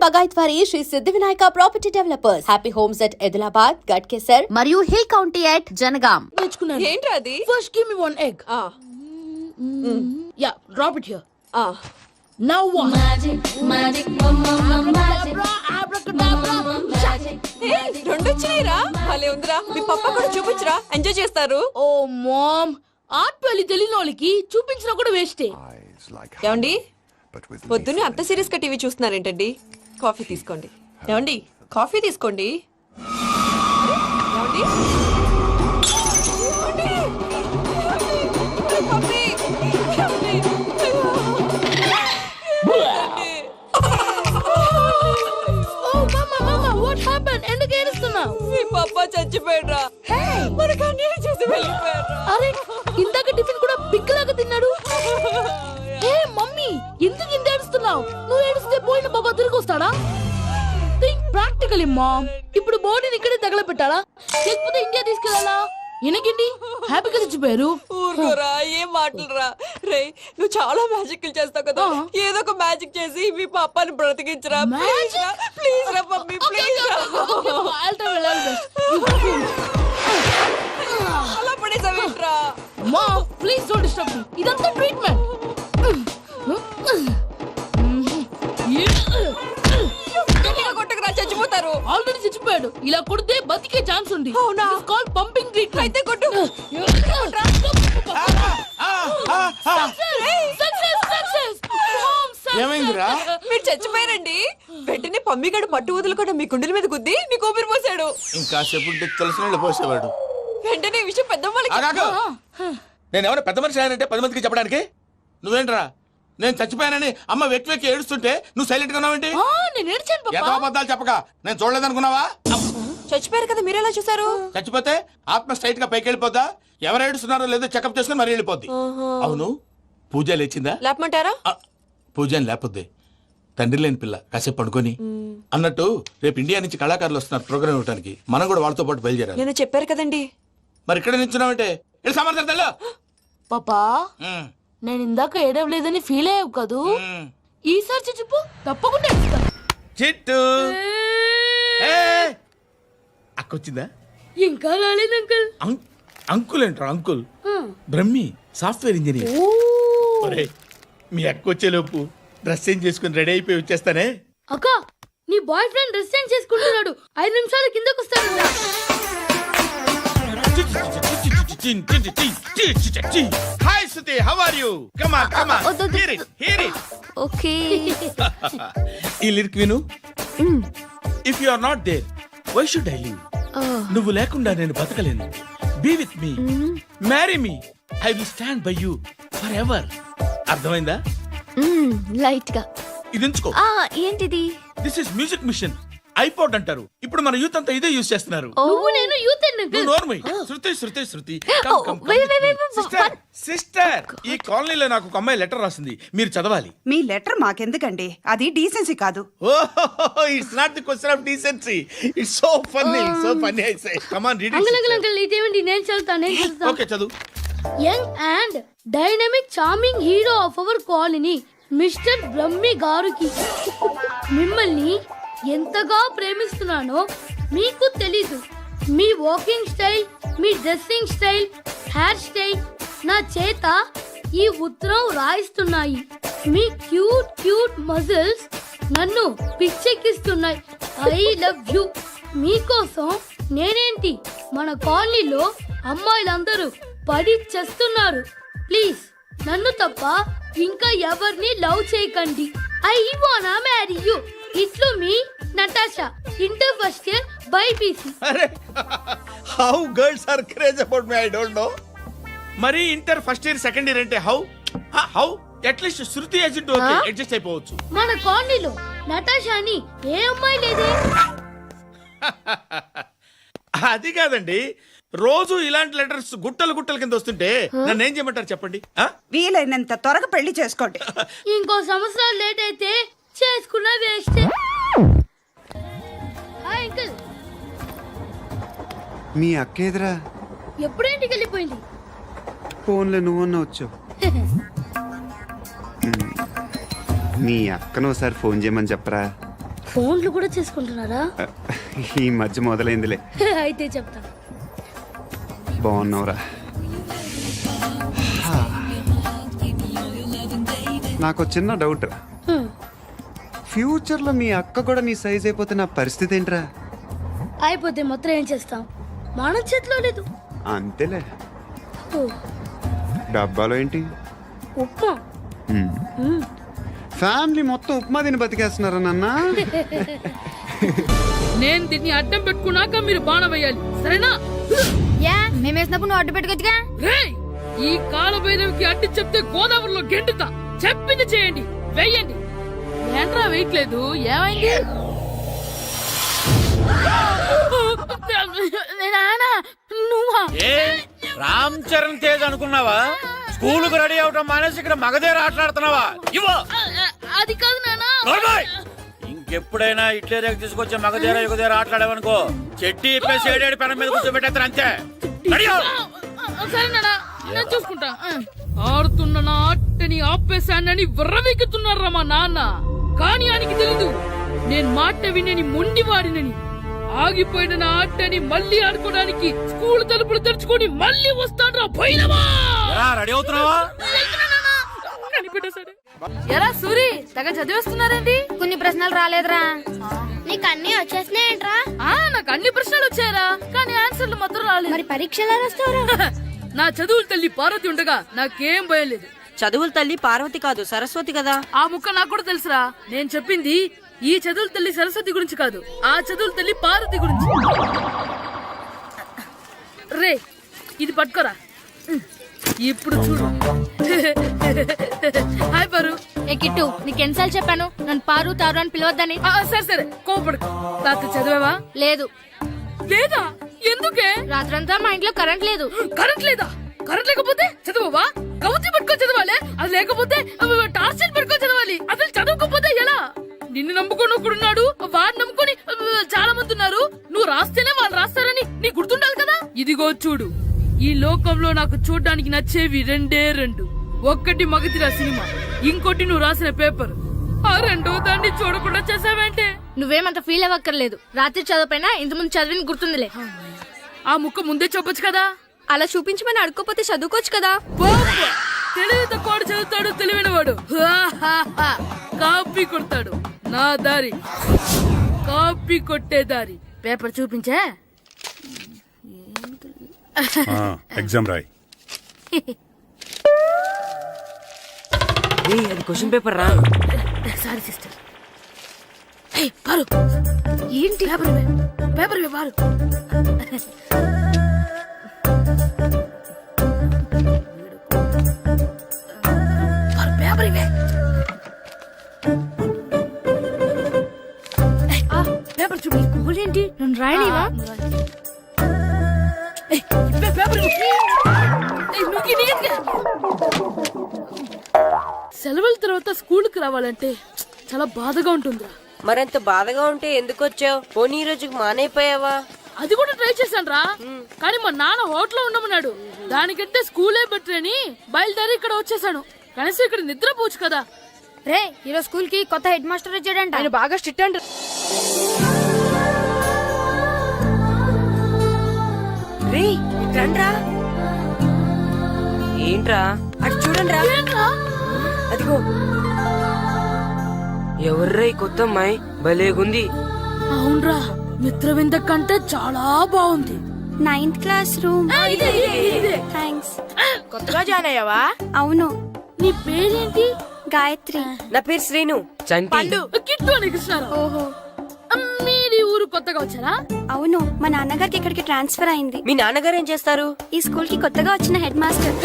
బగాయత్ వారి శ్రీ సిద్ధి Vinayaka property developers. Happy homes at Edilabad, Ghatkesar మరియు hill county at Jangaon. ఏంట్రా అది? First give me one egg. Yeah, drop it here. Now what? Magic, mama, magic. రెండు వచ్చినాయిరా. భలే ఉందిరా. మీ పప్ప కూడా చూపించరా, ఎంజాయ్ చేస్తారు. Oh mom, ఆర్ట్ పెళ్లి తెలియని వాళ్ళకి చూపించినా కూడా వేస్టే. ఏమండి, పొద్దున్నే అంత సీరియస్ గా టీవీ చూస్తున్నారేంటండి? కాఫీ తీసుకోండి. ఏమండి, కాఫీ తీసుకోండి. ఏమండి? Coffee. Oh mama, what happened? ఎందుకు ఏడుస్తున్నావు? మీ పప్ప చచ్చిపోయాడురా. మనకు అన్యాయం చేసి వెళ్ళిపోయాడురా. అరే, ఇందాక టిఫిన్ కూడా పిక్కలాగా తిన్నాడు. హే మమ్మీ, ఎందుకు ఇంత ఏడుస్తున్నావు? నువ్వు ఏడిస్తే పోయిన బాబా తిరిగి వస్తాడా? Think practically mom. ఇప్పుడు బాడీని ఇక్కడే తగలబెట్టాలా లేకపోతే ఇండియా తీసుకెళ్ళాలా? ఎనకండి హ్యాపీగా చచ్చిపోయారు. ఊరుకోరా, ఏం మాటలురా. రే, నువ్వు చాలా మ్యాజిక్ చేస్తావు కదా, ఏదో ఒక మ్యాజిక్ చేసి మీ పాపాని బ్రతికించరా. ప్లీజ్ రా మమ్మీ, ప్లీజ్ రా. అలా పడేసావేంట్రా? Mom please don't disturb me. ఇదంతా ట్రీట్మెంట్. కొట్టకరా, చచ్చిపోతారు. ఆల్రెడీ చచ్చిపోయాడు. ఇలా కొడితే బతికే ఛాన్స్ ఉంది. అవునా? Call pumping treatment. అయితే కొట్టు. ఏమైందిరా? మీరు చచ్చిపోయారండి. వెంటనే పమ్మిగాడు పట్టు వదులుకుండా మీ గుండెల మీద గుద్ది మీకు ఊపిరి పోసాడు. ఇంకా సేపు తెలిసిన పోసేవాడు. వెంటనే ఈ విషయం పెద్ద వాళ్ళకి. నేను ఎవరైనా పెద్ద మనిషి ఆయనంటే 10 మందికి చెప్పడానికి. నువ్వేంట్రా నేను చచ్చిపోయానని అమ్మ వెక్కి వెక్కి ఏడుస్తుంటే నువ్వు సైలెంట్ గా ఉన్నావేంటి? నేను ఏడ్చాను పాపా. ఎంతో అబద్ధాలు చెప్పక నేను చూడలేదనుకున్నావా? చచ్చిపోయారు కదా, మీరెలా చూసారు? చచ్చిపోతే ఆత్మ స్ట్రైట్ గా పైకి వెళ్ళిపోద్దా? ఎవరు ఏడుస్తున్నారో లేదో చెకప్ చేసుకుని మరీ వెళ్ళిపోద్ది. అవును, పూజ లేచిందా? లేపమంటారా? పూజ లేకపోద్ది. తండ్రి లేని పిల్ల కాసేపు పడుకొని. అన్నట్టు రేపు ఇండియా నుంచి కళాకారులు వస్తున్నారు ప్రోగ్రామ్ ఇవ్వడానికి. మనం కూడా వాళ్ళతో పాటు బయలుదేరాలి. నేను చెప్పారు కదండి. మరి ఇక్కడ నిల్చున్నావంటే సమాధానం. పాపా, నేను ఇందాక ఏడవలేదని ఫీల్ అయ్యావు కదూ. ఈసారి చచ్చిపో, తప్పకుండా ఏడుస్తా. చిట్టు అక్కొచ్చిందా? ఇంకా రాలేదు అంకుల్. అంకుల్ ఏంట్రా అంకుల్? Brahmi software engineer. ఒరేయ్, మీ అక్కొచ్చేలోపు డ్రెస్ చేంజ్ చేసుకుని రెడీ అయిపోయి వచ్చేస్తానే. అక్క, నీ బాయ్ ఫ్రెండ్ డ్రెస్ చేంజ్ చేసుకుంటున్నాడు. 5 నిమిషాలు కిందకు వస్తాడు. Hi Suthi, how are you? Come on come on, hear it. Okay. ఈ లిరిక్ విను. If you are not there why should I live? నువ్వు లేకుండా నేను బతకలేను. Be with me, marry me, I will stand by you forever. అర్థమైందా? Light గా. ఇది ఉంచుకో. ఏంటిది? This is music machine. IPod అంటారు. ఇప్పుడు మన యూత్ అంతా ఇదే యూజ్ చేస్తున్నారు. నువ్వు నేను యూత్ శృతి శృతి శృతి సిస్టర్, ఈ కాలనీలో నాకు ఒక అమ్మాయి లెటర్ రాసింది, మీరు చదవాలి. మీ లెటర్ మాకెందుకండి? అది డీసెన్సీ కాదు. It's not the question of decency. It's so funny, so funny. I say come on read it. Uncle ఇదేంటి? నేను చదువుతాను. ఓకే, చదువు. Young and dynamic charming hero of our colony mister Brahmi గారికి మిమ్మల్ని ఎంతగా ప్రేమిస్తున్నానో మీకు తెలీదు. మీ వాకింగ్ స్టైల్, మీ డ్రెస్సింగ్ స్టైల్, హెయిర్ స్టైల్ నా చేత ఈ ఉత్తరం రాయిస్తున్నాయి. మీ క్యూట్ క్యూట్ మజిల్స్ నన్ను పిచ్చెక్కిస్తున్నాయి. I love you. మీకోసం నేనేంటి, మన కాలనీలో అమ్మాయిలందరూ పడి చేస్తున్నారు. ప్లీజ్ నన్ను తప్ప ఇంకా ఎవరిని లవ్ చేయకండి. ఐ వానా మ్యారీ యూ. ఇట్లు మీ Natasha, inter first year BiPC. అరే, how girls are craze about me I don't know. మరి inter first year second year అంటే how how at least Shruti agent okay adjust అయిపోవచ్చు. మన కాలనీలో నటాషా అని ఏ అమ్మాయి లేదే. అది కాదండి, రోజు ఇలాంటి లెటర్స్ గుట్టలు గుట్టల కింద వస్తుంటే నన్ను ఏం చేయమంటారు చెప్పండి? వీలైనంత త్వరగా పెళ్లి చేసుకోండి. ఇంకో సంవత్సరాలు లేట్ అయితే చేసుకున్నా వేస్ట్. Hi uncle. మీ అక్క ఎదురా? ఎప్పుడేంటికి వెళ్ళిపోయింది? ఫోన్లో నువ్వన్నా వచ్చావు. మీ అక్కను ఒకసారి ఫోన్ చేయమని చెప్పరా. ఫోన్లు కూడా చేసుకుంటున్నారా? ఈ మధ్య మొదలైందిలే. అయితే చెప్తా. బాగున్నావురా. నాకు చిన్న డౌట్. ఫ్యూచర్లో మీ అక్క కూడా నీ సైజ్ అయిపోతే నా పరిస్థితి ఏంట్రా? అయిపోతే మొత్తం ఏం చేస్తాం? మన చేతిలో లేదు. అంతేలే. ఓ, డబ్బాలో ఏంటి? ఉప్మా. ఫ్యామిలీ మొత్తం ఉప్మా తిని బతికేస్తున్నారా నాన్న? నేను దీన్ని అడ్డం పెట్టుకున్నాక మీరు బాణ వేయాలి, సరేనా? మేము వేసినప్పుడు నువ్వు అడ్డు పెట్టుకోవచ్చుగా. రేయ్, ఈ కాలభైరవికి అడ్డు చెప్తే గోదావరిలో గెంటుతా. చెప్పింది చేయండి, వెయ్యండి. ఏంట్రా వెయ్యట్లేదు? ఏమైంది? నువ్వా? ఏ రామ్ చరణ్ తేజ్ అనుకున్నావా? స్కూలుకు రెడీ అవటం మానేసి ఇక్కడ మగధీర ఆటలాడుతున్నావా? ఇవ్వ. అది కాదు నానా. ఇంకెప్పుడైనా ఇట్లే రేపు తీసుకొచ్చే మగధీర యుగధీర ఆటలాడేవనుకో చెట్టి ఇప్పేసి ఏడేడు పెనం మీద కూర్చోబెట్టేస్తారు అంతే. రెడీ అవ్వు. సరే నానా, నేను చూసుకుంటా. ఆడుతున్న నా ఆటని ఆపేశానని విర్రవీగుతున్నారా మా నాన్న. కానీ ఆయనకి తెలీదు నేను మాట వినని మొండివాడినని. ఆగిపోయిన నా ఆటని మళ్ళీ ఆడుకోవడానికి స్కూల్ తలుపులు తెరుచుకొని మళ్ళీ వస్తాడ్రా భైరవా. రెడీ అవుతున్నావా? కనిపెట్టేశాడు. ఎరా సూరి, తెగ చదివేస్తున్నారండి. కొన్ని ప్రశ్నలు రాలేదురా. నీకు అన్ని వచ్చేసినాయంట్రా? నాకు అన్ని ప్రశ్నలు వచ్చాయరా, కానీ ఆన్సర్లు మాత్రం రాలేదు. మరి పరీక్షలు రాస్తావురా? నా చదువుల తల్లి పార్వతి ఉండగా నాకేం భయం లేదు. చదువుల తల్లి పార్వతి కాదు, సరస్వతి కదా. ఆ ముక్క నాకు కూడా తెలుసురా. నేను చెప్పింది ఈ చదువుల తల్లి సరస్వతి గురించి కాదు, ఆ చదువుల తల్లి పార్వతి గురించి. రే, ఇది పట్టుకోరా. ఇప్పుడు చూడు. హాయ్ పారు. ఏ కిట్టు, నీకెన్నిసార్లు చెప్పాను నన్ను పారు తారు అని పిలవద్దని? సరే సరే, కోపడు. తాత చదివావా? లేదు. లేదా? ఎందుకే? రాత్రంతా మా ఇంట్లో కరెంట్ లేదు. కరెంట్ లేదా? కరెంట్ లేకపోతే చదవవా? కవచి పట్టుకొని చదవాలి. అది లేకపోతే టార్చ్ పట్టుకొని చదవాలి. అసలు చదవకపోతే ఎలా? నిన్ను నమ్ముకొని ఒకడున్నాడు, వాడిని నమ్ముకొని చాలా మంది ఉన్నారు. నువ్వు రాస్తేనే వాళ్ళు రాస్తారని నీకు గుర్తుండాలి కదా. ఇదిగో చూడు, ఈ లోకంలో నాకు చూడడానికి నచ్చేవి రెండే రెండు. ఒక్కటి మగధీర సినిమా, ఇంకోటి నువ్వు రాసిన పేపర్. ఆ రెండో దాన్ని చూడకుండా చేసావేంటే? నువ్వేమంత ఫీల్ అవ్వక్కర్లేదు. రాత్రి చదవపోయినా ఇంతకుముందు చదివిన గుర్తుందిలే. ఆ ముక్క ముందే చెప్పొచ్చు కదా. అలా చూపించమని అడుక్కోపోతే చదువుకోవచ్చు కదా. తెలివి తక్కువ చదువుతాడు, తెలివైన వాడు కాపీ కొడతాడు. నా దారి కాపీ కొట్టే దారి. పేపర్ చూపించే. ఎగ్జామ్ రాయ్. అది క్వశ్చన్ పేపర్ రా. Sorry sister. పారు, ఏంటి పేపర్ పారు. పేపర్ ఇవే. పేపర్ చూపి. స్కూల్ ఏంటి నన్ను రాయలేవా? పేపర్ సెలవుల తర్వాత స్కూల్కి రావాలంటే చాలా బాధగా ఉంటుందిరా. మరంత బాధగా ఉంటే ఎందుకు వచ్చావు? పోనీ ఈ రోజుకి మానైపోయావా? అది కూడా ట్రై చేశాను రా, కానీ మా నాన్న హోటల్లో ఉండమన్నాడు. దానికంటే స్కూలే బెటర్ అని బయలుదేరి ఇక్కడ వచ్చేసాను. కనీసం ఇక్కడ నిద్రపోవచ్చు కదా. రే, ఈరోజు స్కూల్ కి కొత్త హెడ్ మాస్టర్ వచ్చాడంట. ఆయన బాగా స్ట్రిక్ట్ అంట. రే, రండ్రా. ఏంట్రా అటు చూడండి రా. అదిగో ఎవర్రా ఈ కొత్త అమ్మాయి? భలేగుంది. అవునరా, మిత్రవింద కంటే చాలా బాగుంది. 9th class room. థ్యాంక్స్. కొత్తగా జాయిన్ అయ్యావా? అవును. నీ పేరేంటి? గాయత్రి. నా పేరు శ్రీను. పండు. కిట్టు అని కృష్ణారావు. ఓహో, మీది ఊరు కొత్తగా వచ్చారా? అవును. మా నాన్నగారికి ఇక్కడికి ట్రాన్స్ఫర్ అయింది. మీ నాన్నగారు ఏం చేస్తారు? ఈ స్కూల్ కి కొత్తగా వచ్చిన హెడ్ మాస్టర్.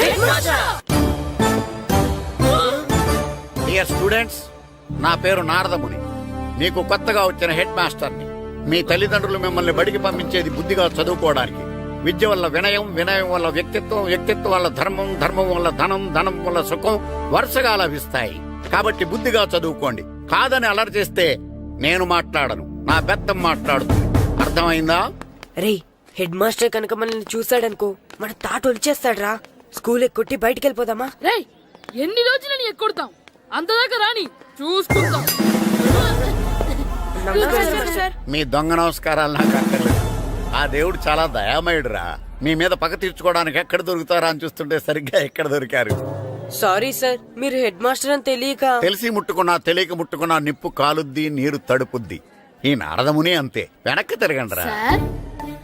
డియర్ స్టూడెంట్స్, నా పేరు నారదముని. మీకు కొత్తగా వచ్చిన హెడ్ మాస్టర్ని. మీ తల్లిదండ్రులు మిమ్మల్ని బడికి పంపించేది బుద్ధిగా చదువుకోవడానికి. విద్య వల్ల వినయం, వినయం వల్ల వ్యక్తిత్వం, వ్యక్తిత్వం వల్ల ధర్మం, ధర్మం వల్ల ధనం, ధనం వల్ల సుఖం వరుసగా లభిస్తాయి. కాబట్టి బుద్ధిగా చదువుకోండి. కాదని అలర్ చేస్తే నేను మాట్లాడను, నా బెత్తం మాట్లాడుతుంది. అర్థమైందా? రే, హెడ్ మాస్టర్ కనుక మనల్ని చూసాడనుకో మన తాట వచ్చేస్తాడ్రా. స్కూల్ ఎక్కొట్టి బయటికి వెళ్ళిపోదామా? రే, ఎన్ని రోజులని ఎక్కొడతాం? అంతదాకా రాని చూసుకుంటాం. నా మీ దొంగ నమస్కారాలు నాకు అక్కర్లేదు. ఆ దేవుడు చాలా దయామయుడురా. మీ మీద పగ తీర్చుకోవడానికి ఎక్కడ దొరుకుతారా అని చూస్తుంటే సరిగ్గా ఎక్కడ దొరికారు. సారీ సార్, మీరు హెడ్ మాస్టర్ అని తెలియక. తెలిసి ముట్టుకున్నా తెలియక ముట్టుకున్నా నిప్పు కాలుద్ది, నీరు తడుపుద్ది. ఈ నారదముని అంతే. వెనక్కి తిరగండి రా. సార్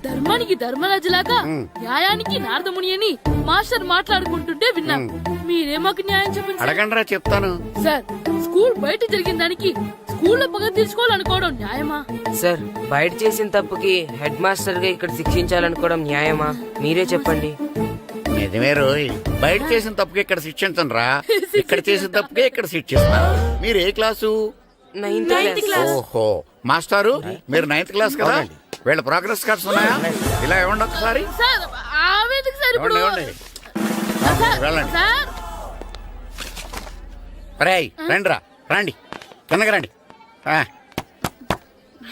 ధర్మానికి ధర్మరాజులాగా న్యాయానికి నారదముని అని మాస్టర్ మాట్లాడుకుంటుంటే విన్నాం. మీరే మాకు న్యాయం చెప్పండి. అడగండిరా చెప్తాను. సార్ స్కూల్ బయట జరిగిన దానికి స్కూల్లో పగ తీర్చుకోవాలనుకోవడం న్యాయమా? సార్ బయట చేసిన తప్పుకి హెడ్ మాస్టర్ గా ఇక్కడ శిక్షించాలనుకోవడం న్యాయమా? మీరే చెప్పండి. నిజమే రోయ్. బయట చేసిన తప్పుకి ఇక్కడ శిక్షించను రా. ఇక్కడ చేసిన తప్పుకే ఇక్కడ శిక్షిస్తా. మీరు ఏ క్లాసు? 9th class. ఓహో మాస్టారు, మీరు 9th క్లాస్ కదా? వీళ్ళ ప్రోగ్రెస్ కార్డ్స్ ఉన్నాయా? ఇలా ఇవ్వండి ఒకసారి. సార్ ఆవేదకు సార్ ఇప్పుడు ఇవ్వండి. సార్, వెళ్ళండి. సార్ రేయ్ రండి రా, రండి కిందకి రండి.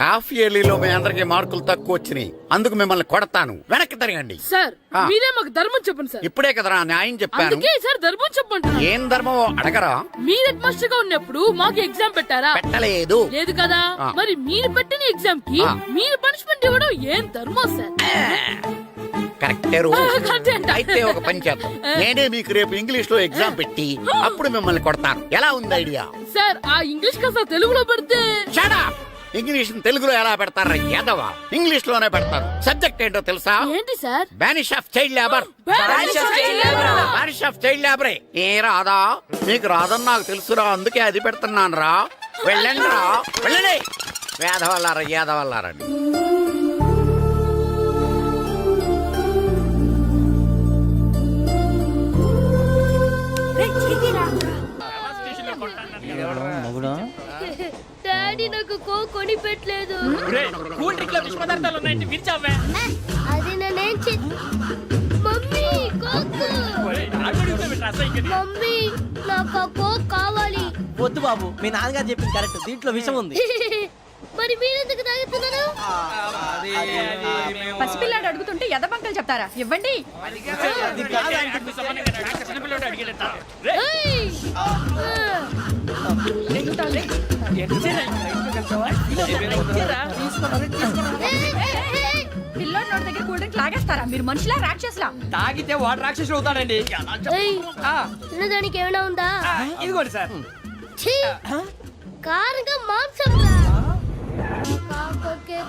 హాఫ్ ఇయర్లీలో మీ అందరికి మార్కులు తక్కువ వచ్చినాయి. అందుకు మిమ్మల్ని కొడతాను. వెనక్కి తిరగండి. సార్ మీరే మాకు ధర్మం చెప్పండి సార్. ఇప్పుడే కదరా న్యాయం చెప్పాను. అందుకే సార్ ధర్మం చెప్పంటున్నా. ఏం ధర్మం అడగరా? మీరు హెడ్ మాస్టర్ గా ఉన్నప్పుడు మాకు ఎగ్జామ్ పెట్టారా? పెట్టలేదు. లేదు కదా. మరి మీరు పెట్టిన ఎగ్జామ్ కి మీరు పనిష్మెంట్ ఇవ్వడం ఏం ధర్మం సార్? కరెక్టే రో. కరెక్టే అంట. అయితే ఒక పని చేద్దాం. నేనే మీకు రేపు ఇంగ్లీష్ లో ఎగ్జామ్ పెట్టి అప్పుడు మిమ్మల్ని కొడతాను. ఎలా ఉంది ఐడియా? సార్ ఆ ఇంగ్లీష్ కాస్త తెలుగులో పెడితే. Shut up! ఇంగ్లీష్ తెలుగులో ఎలా పెడతారా యాదవ? ఇంగ్లీష్ లోనే పెడతారు. సబ్జెక్ట్ ఏంటో తెలుసా? ఏంటి sir? Banish of child labour. Banish of child లేబరే. ఏ రాదా? మీకు రాదని నాకు తెలుసురా, అందుకే అది పెడుతున్నాను రా. వెళ్ళండి రా, వెళ్ళండి. వేదవల్లారా యాదవల్లారండి. డాడీ నాకు కొని పెట్టలేదు. అది నేనేం మమ్మీ మమ్మీ నాకు కోక్ కావాలి. వద్దు బాబు, మీ నాన్నగారు చెప్పింది కరెక్ట్. దీంట్లో విషయం ఉంది. మరి మీరెందుకు తాగుతున్నారు? పసిపిల్లాడు అడుగుతుంటే ఎదబంకలు చెప్తారా? ఇవ్వండి. పిల్లోడి నోటి దగ్గర కూల్ డ్రింక్ లాగేస్తారా? మీరు మనుషులా రాక్షసులా? తాగితే వాడు రాక్షసుడు అవుతాడండి. తినడానికి ఏమైనా ఉందా? ఇదిగోండి సార్. కారంగా మాంసం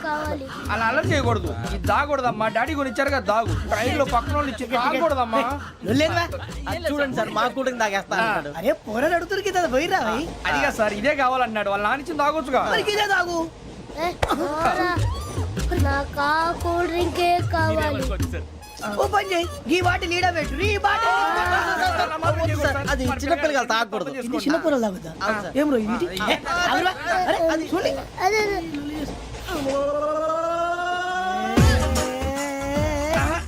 కావాలి. అలా అలర్ చేయకూడదు. ఇది దాగకూడదమ్మా. డాడీ కొని ఇచ్చారు కదా దాగు. ట్రైన్ లో పక్కన వాళ్ళు ఇచ్చి దాగకూడదమ్మా. చూడండి సార్, మా కూడా తాగేస్తా. అరే పోరాడు అడుగుతారు కదా పోయిరా. అదిగా సార్, ఇదే కావాలన్నాడు. వాళ్ళ నానిచ్చింది తాగొచ్చుగా. ఇదే తాగు. నాకు కూల్ డ్రింకే కావాలి. ఓ పని చేయి, ఈ బాటి లీడ పెట్టు. ఈ బాటి అది చిన్నపిల్లలు తాగకూడదు. ఇది చిన్నపిల్లలు తాగుతా. ఏం రో ఇది? అది చూడండి.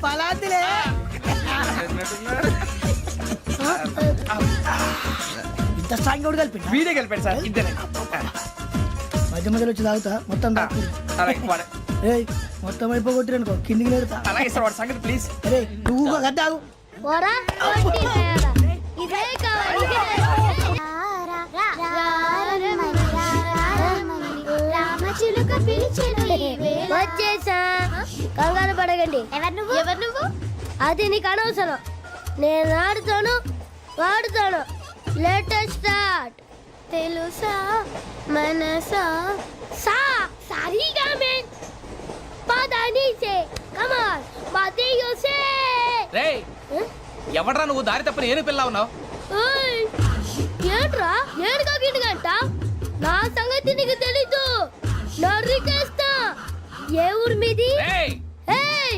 పలాతిలే. ఇంత స్ట్రాంగ్ కూడా కలిపి వీడే కలిపాడు సార్. ఇద్దరే మధ్య మధ్యలో వచ్చి తాగుతా. మొత్తం మొత్తం అయిపోగొట్టిరనుకో కిందికి నేడుతా. అలాగే సార్, వాడి సంగతి ప్లీజ్. అరే నువ్వు గద్దాగు. ఇదే కావాలి. వచ్చేసా, కంగారు పడకండి. ఎవరు నువ్వు? అది నీకు అనవసరం. నేను ఆడుతాను, వాడుతాను. Let start. తెలుసా మనసా సా సారీగా మెన్ పదని సే కమాన్ బాతియో సే. రేయ్ ఎవడ్రా నువ్వు? దారి తప్పని ఏను పిల్ల ఉన్నావు? ఏంట్రా ఏడుగా గిడుగంట? నా సంగతి నీకు తెలీదు. నరికేస్తా. ఏ ఊరు మీది? ఏయ్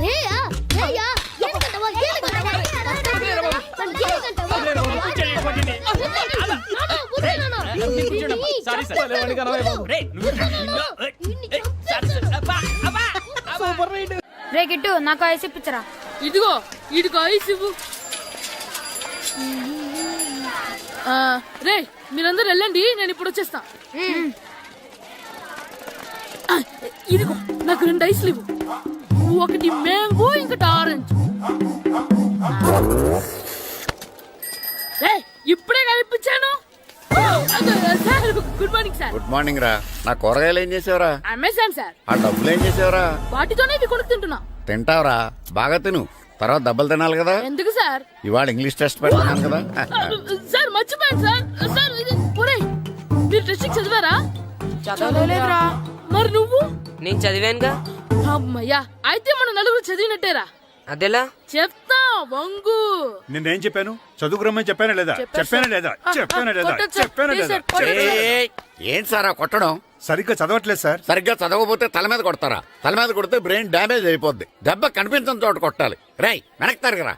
రేయా రేయా ఎందుకంటవా? రే గిట్టు, నాకు ఐస్ ఇప్పించరా. ఇదిగో ఇదిగో ఐస్ ఇవ్వు. రే మీరందరూ వెళ్ళండి, నేను ఇప్పుడు వచ్చేస్తా. ఇదిగో నాకు 2 ఐస్లు ఇవ్వు. ఒకటి మ్యాంగో, ఇంకటి ఆరెంజ్. ఇప్పుడే కనిపించాను. Good morning sir. Good morning రా. నా కూరగాయలు ఏం చేసావురా? Amazon sir. ఆ డబ్బులు ఏం చేసావురా? వాటితోనే ఇవి కొనుక్కు తింటున్నా. తింటావురా, బాగా తిను, తర్వాత దెబ్బలు తినాలి కదా. ఎందుకు సార్? ఇవాళ ఇంగ్లీష్ టెస్ట్ పెడతాను కదా. సార్ మర్చిపోయాను సార్. సార్ ఇది ఒరేయ్, మీరు టెస్టింగ్ చదివారా? చదవలేదురా. మరి నువ్వు? నేను చదివానుగా. అమ్మయ్యా, అయితే మన నలుగురు చదివినట్టేరా. అదెలా? చెప్తా వంగు. నిన్నేం చెప్పాను? చదువుకురమ్మని చెప్పానా లేదా? చెప్పానా లేదా? చెప్పానా లేదా? కొట్టొచ్చు సార్. చెప్పానా ప్లీజ్ లేదా? సార్, కొట్టొచ్చు. ఏయ్, ఏంటి సార్ ఆ కొట్టడం? సరిగ్గా చదవట్లేదు సార్. సరిగ్గా చదవకపోతే తల మీద కొడతారా? తల మీద కొడితే బ్రెయిన్ డ్యామేజ్ అయిపోద్ది. దెబ్బ కనిపించని చోట కొట్టాలి. రేయ్ వెనక్కి తరగరా.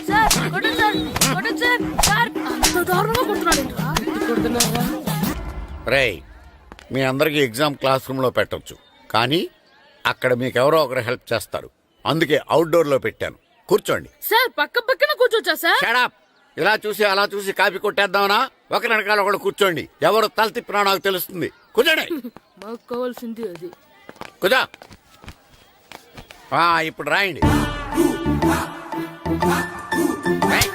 సార్ కొట్టండి సార్, కొట్టండి సార్. సార్ అంత దారుణంగా కొడుతున్నాడు. రేయ్, మీ అందరికీ ఎగ్జామ్ క్లాస్ రూమ్ లో పెట్టొచ్చు, కానీ అక్కడ మీకు ఎవరో ఒకరు హెల్ప్ చేస్తారు. అందుకే అవుట్డోర్ లో పెట్టాను. కూర్చోండి. సార్ పక్క పక్కన కూర్చోచ్చా సార్? షడప్. ఇలా చూసి అలా చూసి కాపీ కొట్టేద్దామనా? ఒకరి వెనకాల ఒకడు కూర్చోండి. ఎవరు తల తిప్పినా నాకు తెలుస్తుంది. కూర్చోండి. మాకు కావాల్సింది అది. కూర్చో. ఇప్పుడు రాయండి. రాయ్.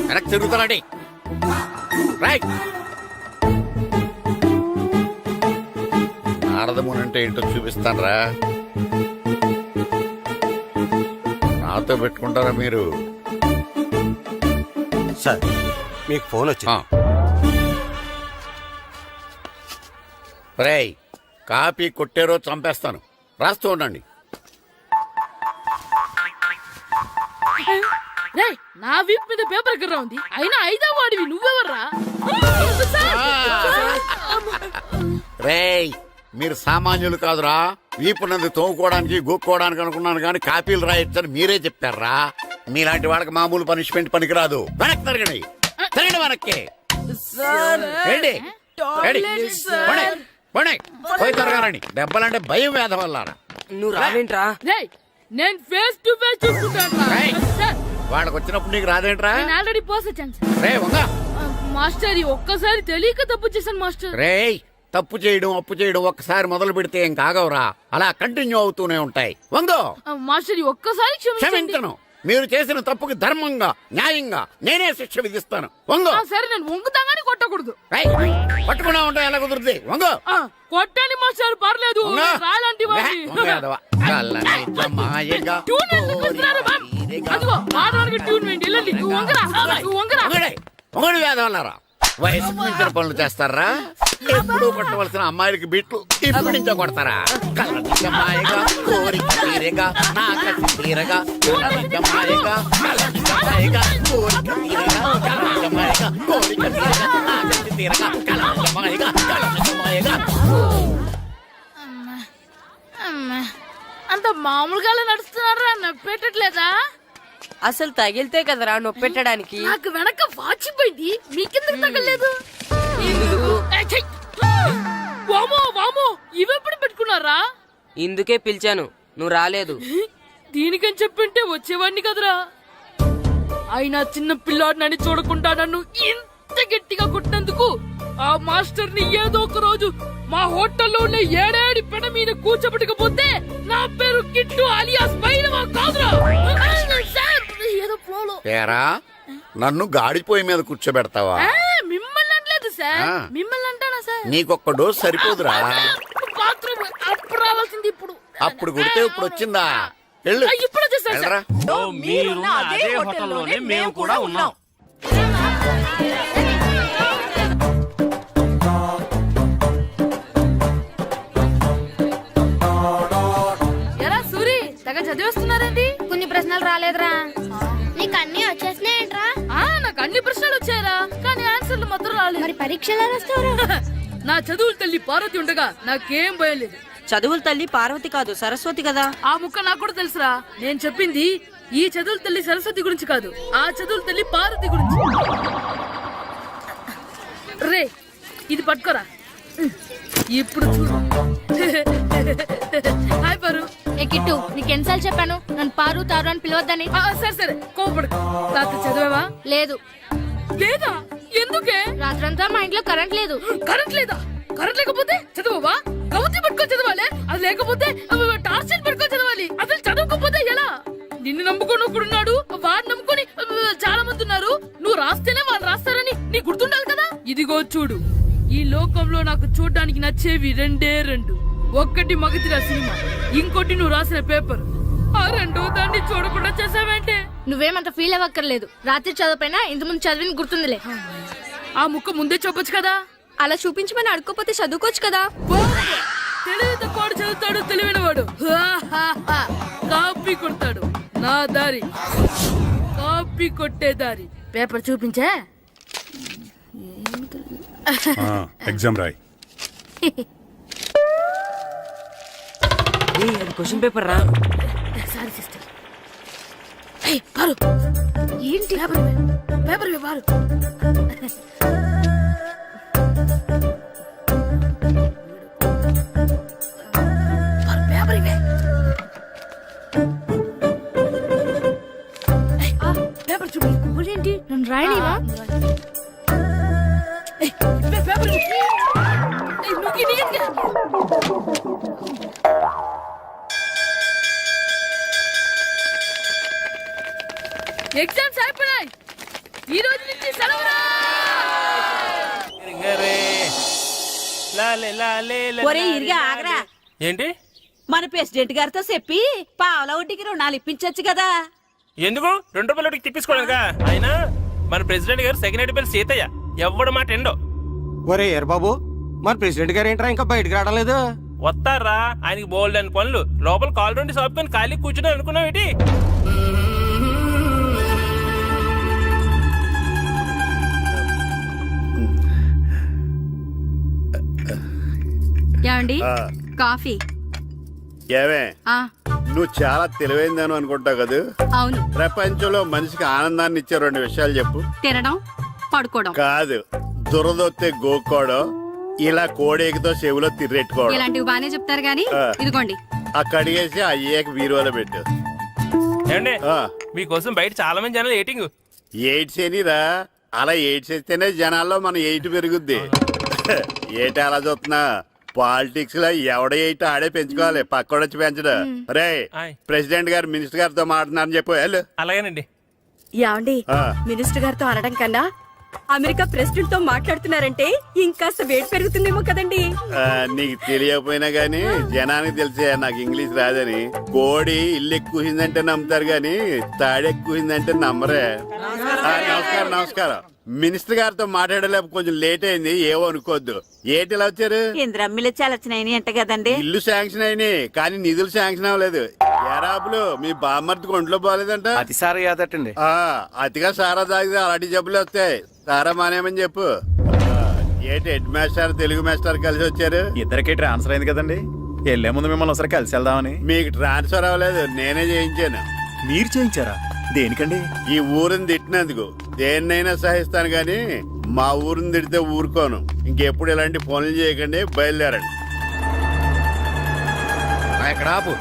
వెనక్కి తిరుగుతారండి. రాయ్. నారదముని అంటే ఏంటో చూపిస్తాను రా. నాతో పెట్టుకుంటారా మీరు? సార్ మీకు ఫోన్ వచ్చింది. రేయ్, కాపీ కొట్టారో చంపేస్తాను. రాస్తూ ఉండండి. రేయ్, నా వీప్ మీద పేపర్ కర్ర ఉంది, అయినా 5వ వాడివి నువ్వెవర్రా? రేయ్, మీరు సామాన్యులు కాదురా. వీపున్నది తోముకోవడానికి గోక్కోవడానికి అనుకున్నాను, కానీ కాపీలు రాయొచ్చని మీరే చెప్పారా. మీలాంటి వాళ్ళకి మామూలు పనిష్మెంట్ పనికిరాదు. వెనక్కి తిరగండి. తిరగండి వెనక్కి. ఏంటి? పోయి తిరగారండి. దెబ్బలంటే భయం వేద వల్ల. నువ్వు రావేంట్రా? రేయ్, నేను ఫేస్ టు ఫేస్ చూసుకుంటాను. సార్ వాళ్ళకి వచ్చినప్పుడు నీకు రాదేంట్రా? నేను ఆల్రెడీ పోస్ వచ్చాను సార్. రే వంగా. మాస్టర్, ఈ ఒక్కసారి తెలియక తప్పు చేశాను మాస్టర్. రేయ్, తప్పు చేయడం అప్పు చేయడం ఒక్కసారి మొదలు పెడితే ఏం కాగవరా. అలా కంటిన్యూ అవుతూనే ఉంటాయి. వందో. మాస్టర్, ఈ ఒక్కసారి క్షమించను. మీరు చేసిన తప్పుకి ధర్మంగా న్యాయంగా నేనే శిక్ష విధిస్తాను. వంగో. సరే, నేను వంగుతాగానే కొట్టకూడదు. పట్టుకున్నా ఉంటా ఎలా కుదురుతుంది. వంగో. కొట్టండి మాస్టర్, పర్లేదు. రాలాంటి ట్యూన్ ఎందుకు వస్తున్నారు? అదిగో ఆడవానికి ట్యూన్ వేయండి. వెళ్ళండి. నువ్వు వంగరా, నువ్వు వంగరా. ఒకటి వేదవల్లారా. వయసుకు మించిన పనులు చేస్తారా? ఎప్పుడూ కొట్టవలసిన అమ్మాయిలకి బీట్లు ఇప్పుడు నుంచో కొడతారా? కళ్ళనిజమాయగా కోరిక తీరేగా నా కసి తీరగా కళ్ళనిజమాయగా కళ్ళనిజమాయగా కోరిక తీరగా కళ్ళనిజమాయగా కోరిక తీరగా నా కసి తీరగా కళ్ళనిజమాయగా కళ్ళనిజమాయగా. అంత మామూలుగా నడుస్తున్నారా? నొప్పెట్టట్లేదా? అసలు తగిలితే కదరా నొప్పి పెట్టడానికి. నాకు వెనక వాచిపోయింది, మీకెందుకు తగలేదు? వామో వామో, ఇవెప్పుడు పెట్టుకున్నారా? ఇందుకే పిలిచాను, నువ్వు రాలేదు. దీనికని చెప్పింటే వచ్చేవాడిని కదరా. అయినా చిన్న పిల్లాడినని చూడకుండా నన్ను ఇంత గట్టిగా కొట్టినందుకు ఆ మాస్టర్ ని ఏదో ఒక రోజు మా హోటల్లో ఉన్న 7 పెడ మీద కూర్చోబెట్టకపోతే నా పేరు కిట్టు అలియాస్ బైరవా కాదురా. ఏదో ఫ్లోలో. ఏరా, నన్ను గాడిపోయి మీద కూర్చోబెడతావా? మిమ్మల్ని అనలేదు సార్. మిమ్మల్ని అంటానా సార్? నీకొక్క డోస్ సరిపోదురా. బాత్రూమ్ అప్పుడు రావాల్సింది ఇప్పుడు. అప్పుడు కొడితే ఇప్పుడు వచ్చిందా? వెళ్ళు. ఇప్పుడు వచ్చేసారు సార్. మీరున్న అదే హోటల్లోనే మేము కూడా ఉన్నాం. ఎరా సూరి, తెగ చదివేస్తున్నారండి. కొన్ని ప్రశ్నలు రాలేదురా. నీకు అన్ని వచ్చేసినాయంట్రా? నాకు అన్ని ప్రశ్నలు వచ్చాయరా, కానీ ఆన్సర్లు మాత్రం రాలేదు. మరి పరీక్షలు రాస్తావురా? నా చదువుల తల్లి పార్వతి ఉండగా నాకేం భయం లేదు. చదువుల తల్లి పార్వతి కాదు, సరస్వతి కదా. ఆ ముక్క నాకు కూడా తెలుసురా. నేను చెప్పింది ఈ చదువుల తల్లి సరస్వతి గురించి కాదు, ఆ చదువుల తల్లి పార్వతి గురించి. రే, ఇది పట్టుకోరా. ఇప్పుడు చూడు. హాయ్ పారు. ఏ కిట్టు, నీకు ఎన్నిసార్లు చెప్పాను నన్ను పారు తారు అని పిలవద్దని? సరే సరే, కోపడకు. రాత్రి చదివావా? లేదు. లేదా? ఎందుకే? రాత్రంతా మా ఇంట్లో కరెంట్ లేదు. కరెంట్ లేదా? కరెంట్ లేకపోతే చదవవా? కవిత పట్టుకొని చదవాలి. అది లేకపోతే టార్చ్ లైట్ పట్టుకొని చదవాలి. అసలు చదవకపోతే ఎలా? నిన్ను నమ్ముకొని ఒకడున్నాడు, వాడు నమ్ముకొని చాలా మంది ఉన్నారు. నువ్వు రాస్తేనే వాళ్ళు రాస్తారని నీ గుర్తుండాలి కదా. ఇదిగో చూడు, ఈ లోకంలో నాకు చూడడానికి నచ్చేవి రెండే రెండు. ఒక్కటి మగతిరా సినిమా, ఇంకోటి నువ్వు రాసిన పేపర్. ఆ రెండో దాన్ని చూడకుండా చేసావేంటే? నువ్వేమంత ఫీల్ అవ్వక్కర్లేదు. రాత్రి చదవపోయినా ఇంతకుముందు చదివిన గుర్తుందిలే. ఆ ముక్క ముందే చెప్పొచ్చు కదా. అలా చూపించమని అడుక్కోపోతే చదువుకోవచ్చు కదా. తెలివి తక్కువాడు చదువుతాడు, తెలివైనవాడు కాపీ కొడతాడు. నా దారి కాపీ కొట్టే దారి. పేపర్ చూపించే. ఎగ్జామ్ రాయ్. క్వశ్చన్ పేపర్ రా. Sorry sister. పారు ఏంటి పేపర్ పేపర్ పారు. పేపర్ ఇవే. పేపర్ చూపి. ఏంటి నన్ను రాయలేవా? పేపర్ ఎగ్జామ్స్ అయిపోయినాయి. ఈ రోజు నుంచి సెలవురా. ఒరే ఇరిగా ఆగరా. ఏంటి? మన ప్రెసిడెంట్ గారితో చెప్పి పావలా వడ్డీకి రుణాలు ఇప్పించొచ్చు కదా. ఎందుకు 2 రూపాయలు ఒకటి తిప్పించుకోలేదుగా. ఆయన మన ప్రెసిడెంట్ గారు సెకండ్ పేరు సీతయ్య. ఎవడు మాట ఎండో. ఒరే ఎర్ బాబు, మన ప్రెసిడెంట్ గారు ఏంట్రా ఇంకా బయటకు రావడలేదు? వస్తారా, ఆయనకి బోల్డ్ అని పనులు. లోపల కాల్ నుండి సాపుకొని ఖాళీ కూర్చుని అనుకున్నావు ఏంటి? ఏమండి కాఫీ? ఏమే నువ్వు చాలా తెలివైందని అనుకుంటావు కదా. అవును. ప్రపంచంలో మనిషికి ఆనందాన్ని ఇచ్చే 2 విషయాలు చెప్పు. తినడం, పడుకోవడం. కాదు, దురదొత్తే గోక్కోవడం, ఇలా కోడేకితో చెవులో తిర్రెట్టుకోవడం. ఇలాంటివి బానే చెప్తారు గానీ ఇదిగోండి. అక్కడిగేసి అయ్యాక బీరువాలో పెట్టు. ఏమండి, మీకోసం బయట చాలా మంది జనాలు ఏటింగ్. ఎయిడ్స్ ఏనిరా, అలా ఎయిడ్స్ వేస్తేనే జనాల్లో మన ఎయిట్ పెరుగుద్ది. ఏటి అలా చూస్తున్నా? పాలిటిక్స్ లో ఎవడ ఎయిట్ ఆడే పెంచుకోవాలి, పక్కోడొచ్చి పెంచడం. రే ప్రెసిడెంట్ గారు మినిస్టర్ గారితో మాట్లాడుతున్నారని చెప్పు. వెళ్ళు. అలాగేనండి. ఏమండి, మినిస్టర్ గారితో అనడం కన్నా అమెరికా ప్రెసిడెంట్ తో మాట్లాడుతున్నారంటే ఇంకాస్త వేడి పెరుగుతుందేమో కదండి. నీకు తెలియకపోయినా గానీ జనానికి తెలిసే నాకు ఇంగ్లీష్ రాదని. కోడి ఇల్లు ఎక్కువసిందంటే నమ్ముతారు గాని తాడెక్కువసిందంటే నమ్మరే. నమస్కారం నమస్కారం. మినిస్టర్ గారితో మాట్లాడలేక కొంచెం లేట్ అయింది, ఏవో అనుకోవద్దు. ఏటి ఇలా వచ్చారు? ఇంద్రమ్మిలు చాలచ్చినాయని అంట కదండి. ఇల్లు శాంక్షన్ అయినాయి కానీ నిధులు శాంక్షన్ అవ్వలేదు. ఎరాబులు మీ బామ్మర్తికి ఒంట్లో పోలేదంట. అతిసారి యాదటండి. అతిగా సారా తాగితే అలాంటి జబ్బులు వస్తాయి. సారా మానేమని చెప్పు. ఏటి హెడ్ మాస్టర్ తెలుగు మాస్టర్ కలిసి వచ్చారు? ఇద్దరికి ట్రాన్స్ఫర్ అయింది కదండి, వెళ్లే ముందు మిమ్మల్ని ఒకసారి కలిసి వెళ్దామని. మీకు ట్రాన్స్ఫర్ అవ్వలేదు, నేనే చేయించాను. మీరు చేయించారా? దేనికండి? ఈ ఊరిని తిట్టినందుకు. దేన్నైనా సహిస్తాను గాని మా ఊరిని తిడితే ఊరుకోను. ఇంకెప్పుడు ఇలాంటి పనులు చేయకండి, బయలుదేరండి. ఇక్కడ ఆపు.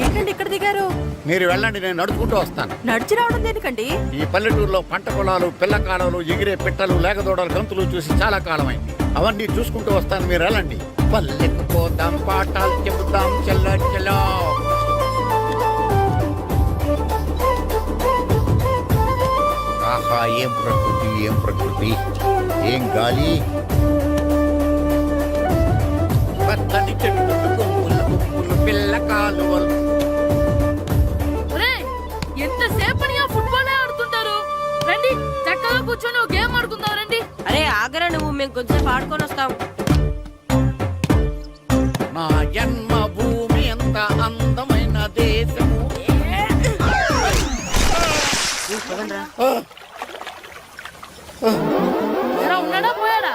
ఏంటండి ఇక్కడ దిగారు? మీరు వెళ్ళండి, నేను నడుచుకుంటూ వస్తాను. నడిచి రావడం దేనికండి? ఈ పల్లెటూరులో పంట పొలాలు, పిల్ల కాలాలు, ఎగిరే పిట్టలు, లేకదోడలు, గంతులు చూసి చాలా కాలమైంది. అవన్నీ చూసుకుంటూ వస్తాను, మీరు వెళ్ళండి. పల్లెకు పోదాం, పాఠాలు చెబుతాం, చెల్ల చెల్లో. ఆహా, ఏం ప్రకృతి, ఏం ప్రకృతి, ఏం గాలి. పచ్చని చెట్లు, కొమ్ములు, కొమ్ములు, పిల్ల కాలువలు. ఎంతసేపని ఆ ఫుట్బాల్ ఆడుతుంటారు? రండి చక్కగా కూర్చొని ఒక గేమ్ ఆడుకుందాం. రండి. అరే ఆగరా నువ్వు, మేము కొంచెం ఆడుకొని వస్తాం. నా జన్మ భూమి ఎంత అందమైన దేశము. ఎలా ఉన్నాడా పోయాడా?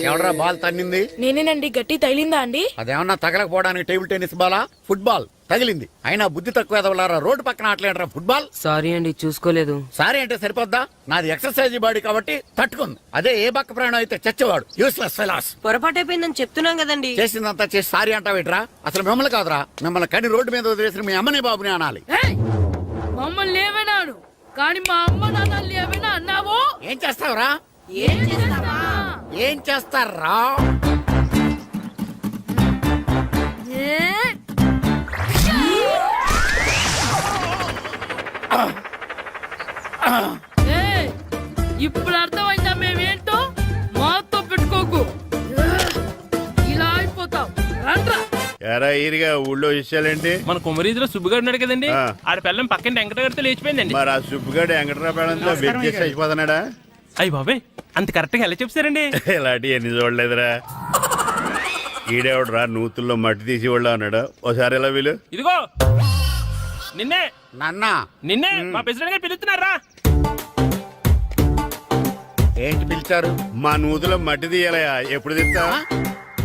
ఎవడరా బాల్ తన్నింది? నేనేనండి. గట్టి తగిలిందా అండి? అదేమన్నా తగలకపోవడానికి టేబుల్ టెన్నిస్ బాలా, ఫుట్బాల్ తగిలింది. అయినా బుద్ధి తక్కువ ఎదవలారా, రోడ్డు పక్కన ఆటలేడరా ఫుట్బాల్. సారీ అండి, చూసుకోలేదు. సారీ అంటే సరిపోద్దా? నాది ఎక్సర్సైజ్ బాడీ కాబట్టి తట్టుకుంది. అదే ఏ బక్క ప్రాణం అయితే చచ్చేవాడు. Useless fellas. పొరపాటు అయిపోయిందని చెప్తున్నాం కదండి. చేసిందంతా చేసి సారీ అంటావేట్రా? అసలు మిమ్మల్ని కాదురా, మిమ్మల్ని కని రోడ్డు మీద వదిలేసిన మీ అమ్మని బాబుని అనాలి. మమ్మల్ని లేవనాడు కానీ మా అమ్మ నాన్నల్ని ఏమైనా అన్నావో ఏం చేస్తావురా? ఏం చేస్తారా? ఈరిగా ఊళ్ళో విషయాలేంటి? మన కుమరీజులో సుబ్బుగాడు ఉన్నాడు కదండి, ఆ. ఆడ పిల్లం పక్కన వెంకటగారితో లేచిపోయిందండి. మరి ఆ సుబ్బుగాడు వెంకటరాపేడంతో వెచ్చేసి అయిపోతున్నాడా? అయ్యి బాబాయ్, అంత కరెక్ట్ గా ఎలా చెప్తారండి? ఇలాంటి ఎన్ని చూడలేదురా. ఈడేవడరా నూతుల్లో మట్టి తీసి వాళ్ళు అన్నాడు. ఓసారి ఎలా వీలు? ఇదిగో నిన్నే నాన్న నిన్నే మా ప్రెసిడెంట్ గారు పిలుస్తున్నారా? ఏంటి పిలిచారు? మా నూతులో మట్టి తీయాలయా. ఎప్పుడు తీస్తా?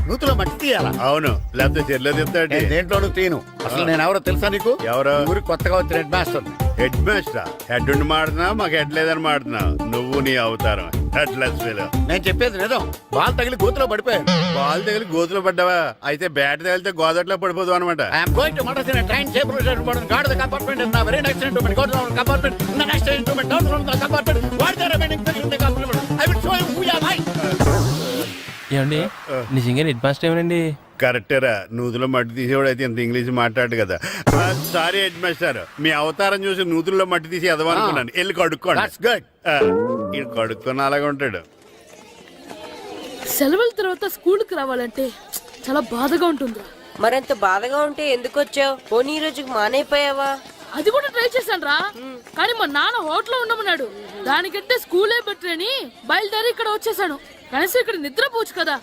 నూతులో మట్టి తీయాలా? అవును, లేకపోతే చెల్లె తీస్తాడు. నేను దేంట్లోనూ తీను. అసలు నేను ఎవరో తెలుసా నీకు? ఎవరు? ఊరికి కొత్తగా వచ్చిన head master. Head master. Head ఉండి మాడుతున్నావు, మాకు హెడ్ లేదని మాడుతున్నావు. నువ్వు నీ అవతారం హెడ్లెస్ ఫెలో. నేను చెప్పేది నిజం. బాల్ తగిలి గోతులో పడిపోయాను. బాల్ తగిలి గోతులో పడ్డావా? అయితే బ్యాట్ తగిలితే గోదట్లో పడిపోదు అనమాట. I'm going to motor in train safe guard the compartment in the very next instrument. Go to the compartment in the next instrument. Down from the compartment. What the remaining thing in the compartment? I will show you who you are. ఏమండి నిజంగా head master ఏమనండి? కరెక్టేరా, నూతులో మట్టి తీసేవాడు అయితే ఇంత English మాట్లాడు కదా. Sorry head master, మీ అవతారం చూసి నూతుల్లో మట్టి తీసి ఎదవనుకున్నాను. వెళ్ళి కడుక్కోండి. That's good. ఇది కడుక్కొని అలాగే ఉంటాడు. సెలవుల తర్వాత స్కూల్కి రావాలంటే చాలా బాధగా ఉంటుందిరా. మరంత బాధగా ఉంటే ఎందుకు వచ్చావు? పోనీ ఈ రోజుకి మానైపోయావా? అది కూడా ట్రై చేశాను రా, కానీ మా నాన్న హోటల్లో ఉండమన్నాడు. దానికంటే స్కూలే బెటర్ అని బయలుదేరి ఇక్కడ వచ్చేసాను. కనీసం ఇక్కడ నిద్రపోవచ్చు కదా.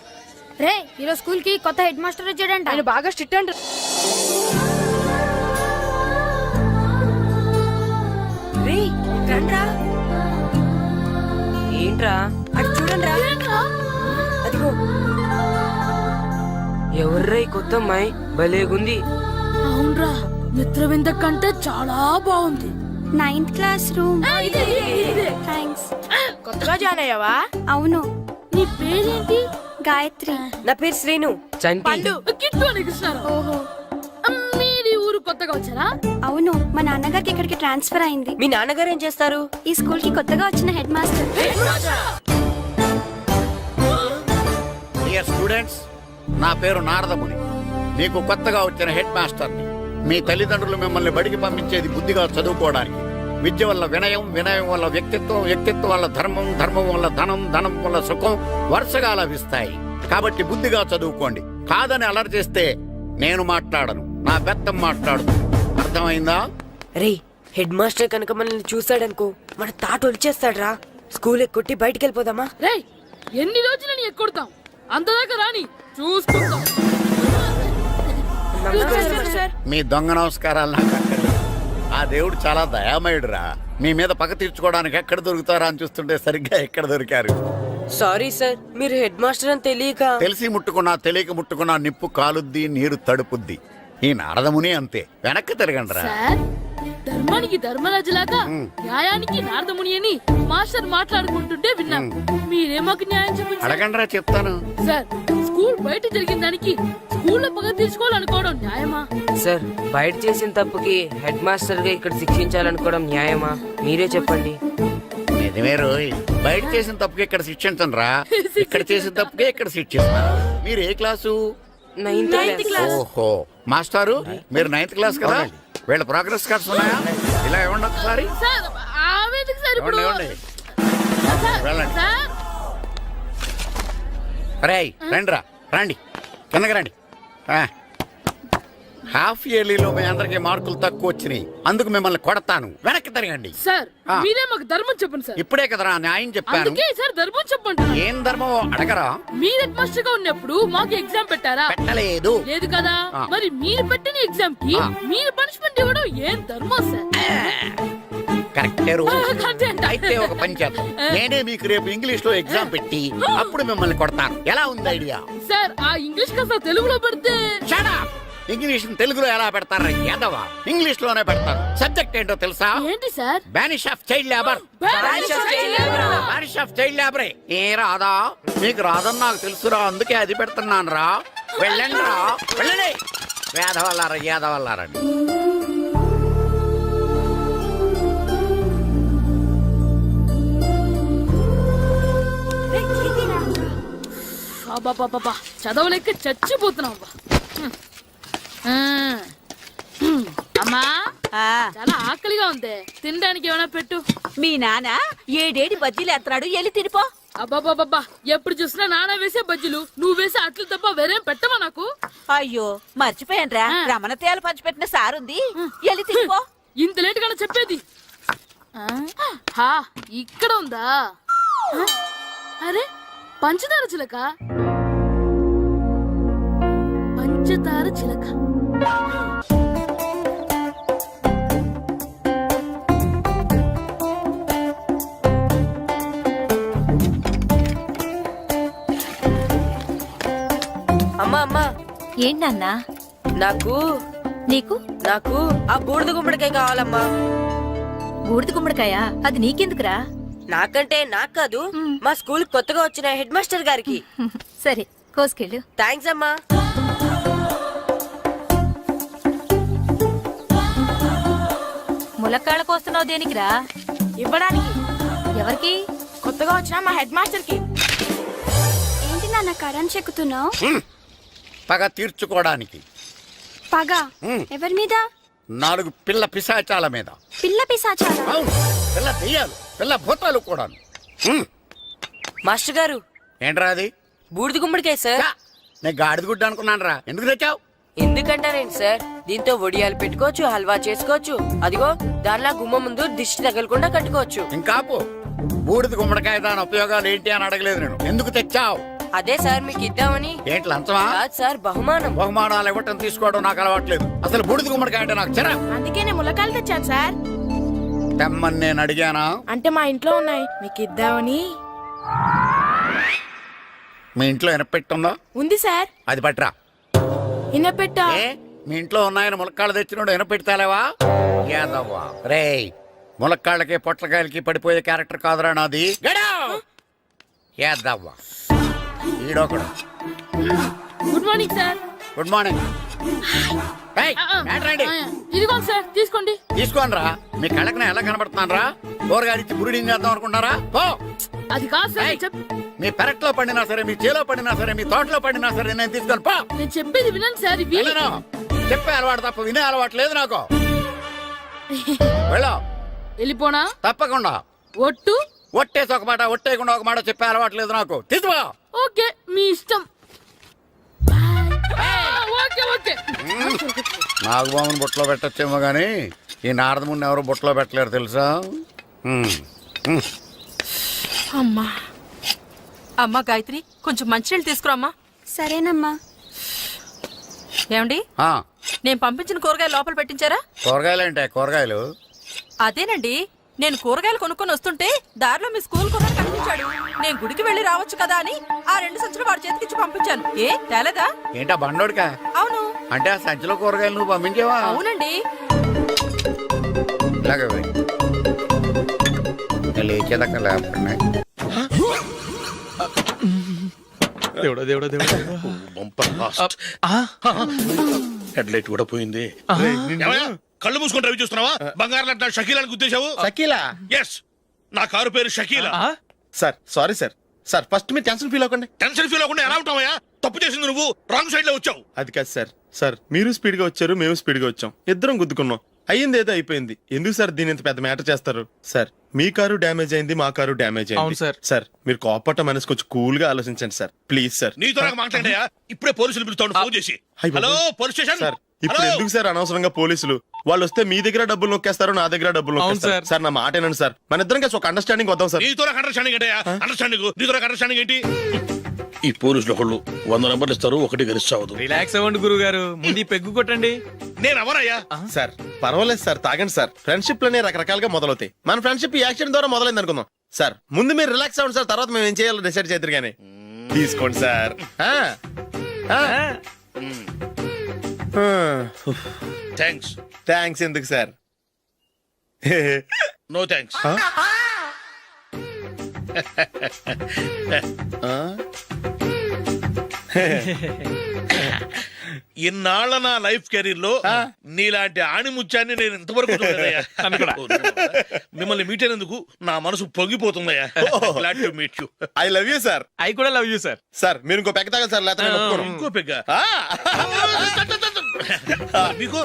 రే ఈరోజు స్కూల్ కి కొత్త హెడ్ మాస్టర్ వచ్చాడంట. ఆయన బాగా స్ట్రిక్ట్ అంట. రేయ్, రండ్రా. ఏంట్రా అది చూడండి రా. అదిగో ఎవర్రా ఈ కొత్త అమ్మాయి? భలేగుంది. అవునరా, మిత్రవింద కంటే చాలా బాగుంది. 9th class room. థ్యాంక్స్. కొత్తగా జాయిన్ అయ్యావా? అవును. నీ పేరేంటి? గాయత్రి. నా పేరు శ్రీను. పండు కిట్టు అని కృష్ణారావు. ఓహో. మీరు ఈ ఊరు కొత్తగా వచ్చారా? అవును, మా నాన్నగారికి ఇక్కడికి ట్రాన్స్ఫర్ అయింది. మీ నాన్నగారు ఏం చేస్తారు? ఈ స్కూల్ కి కొత్తగా వచ్చిన హెడ్ మాస్టర్. డియర్ స్టూడెంట్స్, నా పేరు నారదముని. మీకు కొత్తగా వచ్చిన హెడ్ మాస్టర్ని. మీ తల్లిదండ్రులు మిమ్మల్ని బడికి పంపించేది బుద్ధిగా చదువుకోవడానికి. విద్య వల్ల వినయం, వినయం వల్ల వ్యక్తిత్వం, వ్యక్తిత్వం వల్ల ధర్మం, ధర్మం వల్ల ధనం, ధనం వల్ల సుఖం వరుసగా లభిస్తాయి. కాబట్టి బుద్ధిగా చదువుకోండి. కాదని అలర్ చేస్తే నేను మాట్లాడను, నా బెత్తం మాట్లాడు. అర్థమైందా? రే, హెడ్ మాస్టర్ కనుక మనల్ని చూసాడనుకో మన తాట వచ్చేస్తాడ్రా. స్కూల్ ఎక్కొట్టి బయటికి వెళ్ళిపోదామా? రేయ్, ఎన్ని రోజులని ఎక్కొడతాం? అంతదాకా రాని చూసుకుంటాం. మీ దొంగ నమస్కారాలు నాకు అక్కర్లేదు. ఆ దేవుడు చాలా దయామయుడురా. మీ మీద పగ తీర్చుకోవడానికి ఎక్కడ దొరుకుతారా అని చూస్తుంటే సరిగ్గా ఎక్కడ దొరికారు. సారీ సార్, మీరు హెడ్ మాస్టర్ అని తెలియక. తెలిసి ముట్టుకున్నా తెలియక ముట్టుకున్నా నిప్పు కాలుద్ది, నీరు తడుపుద్ది. ఈ నారదముని అంతే. వెనక్కి తిరగండి రా. సార్, ధర్మానికి ధర్మరాజులాగా న్యాయానికి నారదముని అని మాస్టర్ మాట్లాడుకుంటుంటే విన్నాం. మీరే మాకు న్యాయం చెప్పండి. అడగండి రా, చెప్తాను. సార్, స్కూల్ బయట జరిగిన దానికి స్కూల్లో పగ తీసుకోవాలనుకోవడం న్యాయమా? సార్, బయట చేసిన తప్పుకి హెడ్ మాస్టర్ గా ఇక్కడ శిక్షించాలనుకోవడం న్యాయమా? మీరే చెప్పండి. నిజమే రోయ్, బయట చేసిన తప్పుకి ఇక్కడ శిక్షించను రా. ఇక్కడ చేసిన తప్పుకే ఇక్కడ శిక్షిస్తాను. మీరు ఏ క్లాసు? 9th class. ఓహో, మాస్టారు మీరు 9th క్లాస్ కదా? వీళ్ళ ప్రోగ్రెస్ కార్డ్స్ ఉన్నాయా? ఇలా ఇవ్వండి ఒకసారి. సార్, ఆవేదకు సార్ ఇప్పుడు. ఇవ్వండి, వెళ్ళండి. సార్, రేయ్, రండి రా, రండి, కిందకి రండి. హాఫ్ ఇయర్లీలో మీ అందరికి మార్కులు తక్కువ వచ్చినాయి. అందుకు మిమ్మల్ని కొడతాను. వెనక్కి తిరగండి. సార్, మీరే మాకు ధర్మం చెప్పండి సార్. ఇప్పుడే కదరా న్యాయం చెప్పాను. అందుకే సార్ ధర్మం చెప్పండి. ఏం ధర్మమో అడగరా? మీరు హెడ్ మాస్టర్ గా ఉన్నప్పుడు మాకు ఎగ్జామ్ పెట్టారా? పెట్టలేదు. లేదు కదా. మరి మీరు పెట్టిన ఎగ్జామ్ కి మీరు పనిష్మెంట్ ఇవ్వడం ఏం ధర్మం సార్? కరెక్టే రోజు. అయితే ఒక పని చేద్దాం. నేనే మీకు రేపు ఇంగ్లీష్ లో ఎగ్జామ్ పెట్టి అప్పుడు మిమ్మల్ని కొడతాను. ఎలా ఉంది ఐడియా? సార్, ఆ ఇంగ్లీష్ కాస్త తెలుగులో పెడితే. ఇంగ్లీష్ తెలుగులో ఎలా పెడతారా? యాదవా, ఇంగ్లీష్ లోనే పెడతారు. సబ్జెక్ట్ ఏంటో తెలుసా? ఏంటి sir? Banish of child labour. Banish of child లేబరే. ఏ రాదా? మీకు రాదని నాకు తెలుసురా, అందుకే అది పెడుతున్నాను రా. వెళ్ళండి రా, వెళ్ళండి. వేదవల్లారా, యాదవల్లారండి. అబ్బా, చదవలేక చచ్చిపోతున్నాం. అమ్మా, చాలా ఆకలిగా ఉంది. తినడానికి ఏమైనా పెట్టు. మీ నాన్న ఏడేడి బజ్జీలు ఎత్తాడు, వెళ్ళి తినిపో. అబ్బాబాబా ఎప్పుడు చూసినా నాన్న వేసే బజ్జీలు నువ్వు వేసే అట్లు తప్ప వేరేం పెట్టవా నాకు? అయ్యో మర్చిపోయానురా, రమణ తేలు పంచిపెట్టిన సారుంది, వెళ్ళి తీసుకో. ఇంత లేట్ గా చెప్పేది. హా, ఇక్కడ ఉందా? అరే పంచదార చిలక, పంచదార చిలక. అమ్మా అమ్మా, ఏంటన్నా? నాకు నీకు నాకు ఆ బూడిద గుమ్మడికాయ కావాలమ్మా. బూడిద గుమ్మడికాయ? అది నీకెందుకురా? నాకంటే నాకు కాదు, మా స్కూల్ కొత్తగా వచ్చిన హెడ్ మాస్టర్ గారికి. సరే కోసుకెళ్ళు. థ్యాంక్స్ అమ్మా. ములక్కాళ్ళ కోస్తున్నావు దేనికిరా? ఇవ్వడానికి. ఎవరికి? కొత్తగా వచ్చిన మా హెడ్ మాస్టర్ కి. ఏంటి నాన్న కరెంట్ చెక్కుతున్నావు? పగ తీర్చుకోవడానికి. పగ హ్మ్. ఎవరి మీద? 4 పిల్ల పిశాచాల మీద. పిల్ల పిశాచాలా? అవును, పిల్ల దెయ్యాలు, పిల్ల భూతాలు కూడా. మాస్టర్ గారు, ఏంట్రా అది? బూడిద గుమ్మడికాయ సార్. ఛా, నేను గాడిద గుడ్డ అనుకున్నాను రా. ఎందుకు తెచ్చావు? ఎందుకంటారేంటి సార్, దీంతో వడియాలు పెట్టుకోవచ్చు, హల్వా చేసుకోవచ్చు. అదిగో దానిలా గుమ్మ ముందు దిష్టి తగలకుండా కట్టుకోవచ్చు. ఇంకాపు బూడిద గుమ్మడికాయ దాని ఉపయోగాలు ఏంటి అని అడగలేదు నేను. ఎందుకు తెచ్చావు? అదే సార్ మీకు ఇద్దామని. ఏంటి లంచమా? కాదు సార్, బహుమానం. బహుమానాలు ఇవ్వటం తీసుకోవడం నాకు అలవాట్లేదు. అసలు బూడిద గుమ్మడికాయ అంటే నాకు చెరా. అందుకే నేను ములకాయలు తెచ్చాను సార్. తెమ్మని నేను అడిగానా? అంటే మా ఇంట్లో ఉన్నాయి, మీకు ఇద్దామని. మీ ఇంట్లో ఎనపెట్టుందా? ఉంది సార్. అది పట్రా. ఇన్నపెట్టా? ఏ, మీ ఇంట్లో ఉన్నాయని ములక్కాళ్ళు తెచ్చినోడు ఎనపెడతాలేవా? యాదవ్వా రేయ్, ములక్కాళ్ళకి పొట్లకాయలకి పడిపోయే క్యారెక్టర్ కాదురా నాది. యాదవ్వా ఈడొకడు. Good morning sir. Good morning. రండి ఇదిగో సార్ తీసుకోండి. తీసుకోనరా. మీ కళ్ళకి నేను ఎలా కనబడుతున్నాను రా? కూరగాయలిచ్చి బురిడింగ్ చేద్దాం అనుకుంటారా? పో. అది కాదు సార్, ఏయ్, మీ పెరట్లో పండినా సరే, మీ చేలో పండినా సరే, మీ తోటలో పండినా సరే నేను తీసుకొని పో. నేను చెప్పేది వినండి సార్. ఇవి వెళ్ళను. చెప్పే అలవాటు తప్ప వినే అలవాటు లేదు నాకు. వెళ్ళో. వెళ్ళిపోనా? తప్పకుండా. ఒట్టు? ఒట్టేసి ఒక మాట, ఒట్టేయకుండా ఒక మాట చెప్పే అలవాటు లేదు నాకు. తీసుకో. ఓకే, మీ ఇష్టం. Okay okay. నాగబాబుని బుట్టలో పెట్టచ్చేమో గానీ ఈ నారదముని ఎవరు బుట్టలో పెట్టలేరు తెలుసా? అమ్మా అమ్మా గాయత్రి, కొంచెం మంచినీళ్ళు తీసుకురామ్మా. సరేనమ్మా. ఏమండి, ఆ, నేను పంపించిన కూరగాయలు లోపల పెట్టించారా? కూరగాయలు ఏంటే కూరగాయలు? అదేనండి, నేను కూరగాయలు కొనుక్కొని వస్తుంటే దారిలో మీ స్కూల్ కుర్రాడు కనిపించాడు. నేను గుడికి వెళ్ళి రావచ్చు కదా అని ఆ 2 సంచులు వాడి చేతికిచ్చి పంపించాను. ఏ తేలేదా? ఏంటా బండోడికా? అవును. అంటే ఆ సంచిలో కూరగాయలు నువ్వు పంపించేవా? అవునండి. ఇలాగే పోయి. నేను లేచేదాకా లేకుండా దేవుడా దేవుడా దేవుడా. హెడ్ లైట్ కూడా పోయింది. కళ్ళు మూసుకుంటే రవి చూస్తున్నావా? బంగారం లాంటి షకీలాని గుద్దేశావు. షకీలా? ఎస్, నా కారు పేరు Shakeela. Sir sorry sir. Sir first మీరు టెన్షన్ ఫీల్ అవ్వకండి. టెన్షన్ ఫీల్ అవ్వకుండా ఎలా ఉంటావయ్యా? తప్పు చేసింది నువ్వు, రాంగ్ సైడ్ లో వచ్చావు. అది కాదు సార్. సార్ మీరు స్పీడ్ గా వచ్చారు, మేము స్పీడ్ గా వచ్చాం, ఇద్దరం గుద్దుకున్నాం. అయ్యింది ఏదో అయిపోయింది. ఎందుకు సార్ దీని ఇంత పెద్ద మ్యాటర్ చేస్తారు? సార్ మీ కారు డ్యామేజ్ అయింది, మా కారు డ్యామేజ్ అయింది. సార్ సార్ మీరు కోపట్ట మనసు కొంచెం కూల్ గా ఆలోచించండి సార్, ప్లీజ్ సార్. నీతో నాకు మాట్లాడయా? ఇప్పుడే పోలీసులు పిలుస్తాను, ఫోన్ చేసి. Hello police station. సార్ ఇప్పుడు ఎందుకు సార్ అనవసరంగా పోలీసులు? వాళ్ళు వస్తే మీ దగ్గర డబ్బులు నొక్కేస్తారు, నా దగ్గర డబ్బులు నొక్కేస్తారు. సార్ నా మాట ఏనండి సార్, మన ఇద్దరం కలిసి ఒక అండర్స్టాండింగ్ వద్దాం సార్. నీతో నాకు అండర్స్టాండింగ్ ఏంటయ్యా? అండర్స్టాండింగ్ నీతో నాకు అండర్స్టాండింగ్ ఏంటి? ఈ పోలీసులు ఒకళ్ళు 100 నెంబర్లు ఇస్తారు, ఒకటి గెలిచావదు. రిలాక్స్ అవ్వండి గురువు గారు, ముందు ఈ పెగ్గు కొట్టండి. నేను ఎవరయ్యా? సార్ పర్వాలేదు సార్, తాగండి సార్. ఫ్రెండ్షిప్ లోనే రకరకాలుగా మొదలవుతాయి. మన ఫ్రెండ్షిప్ ఈ యాక్సిడెంట్ ద్వారా మొదలైంది అనుకుందాం. సార్ ముందు మీరు రిలాక్స్ అవ్వండి సార్, తర్వాత మేము ఏం చేయాలో డిసైడ్ చేద్దరు కానీ. తీసుకోండి సార్. థ్యాంక్స్. థ్యాంక్స్ ఎందుకు సార్? No thanks. ఇన్నాళ్ళ నా లైఫ్ కెరీర్ లో నీలాంటి ఆణిముత్యాన్ని నేను ఇంతవరకు చూడలేదయ్యా. మిమ్మల్ని మీట్ అయినందుకు నా మనసు పొంగిపోతుందయ్యా. Glad to meet you. I love you sir. I కూడా లవ్ యూ సార్. సార్ మీరు ఇంకో పెక్క తాగండి సార్, లేకపోతే నేను ఒప్పుకోను. ఇంకో పెగ్గ మీకు?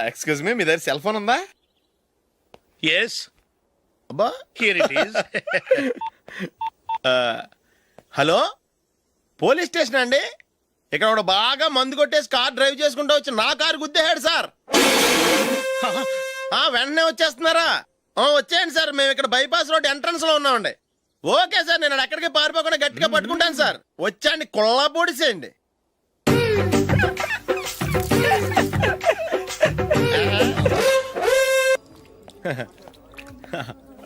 ఎక్స్క్యూజ్ మీ, మీ దగ్గర సెల్ ఫోన్ ఉందా? ఎస్ అబ్బా here it is. Hello police station అండి. ఇక్కడ ఒకడు బాగా మందు కొట్టేసి కార్ డ్రైవ్ చేసుకుంటూ వచ్చి నా కారు గుద్దేశాడు సార్. వెంటనే వచ్చేస్తున్నారా? వచ్చేయండి సార్, మేము ఇక్కడ బైపాస్ రోడ్ ఎంట్రన్స్ లో ఉన్నామండి. ఓకే సార్, నేను ఎక్కడికి పారిపోకుండా గట్టిగా పట్టుకుంటాను సార్. వచ్చాండి, కుళ్ళ పొడిసేయండి.